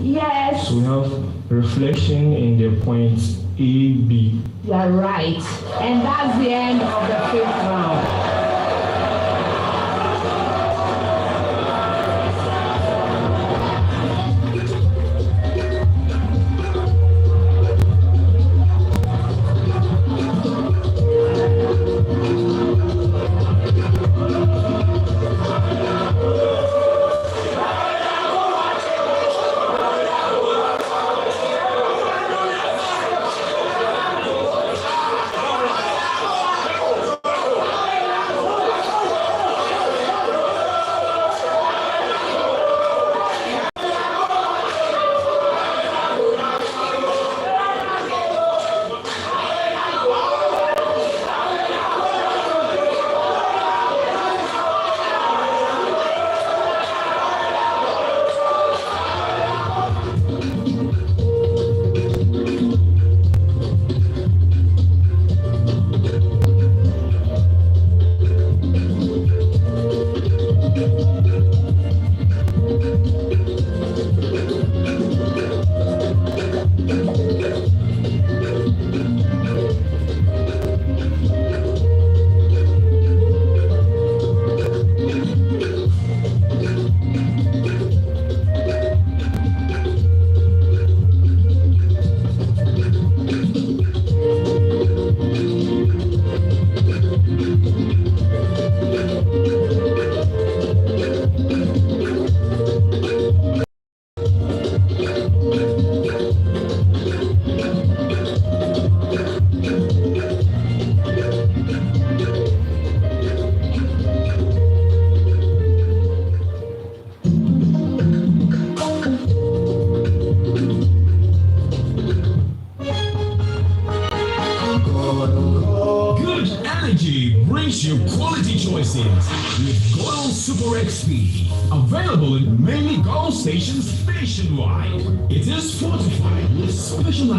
Yes. So we have reflection in the point A, B. You are right. And that's the end of the 5th round. rejoicings with Goil Super XP. Available in many Goil stations nationwide. It is fortified with special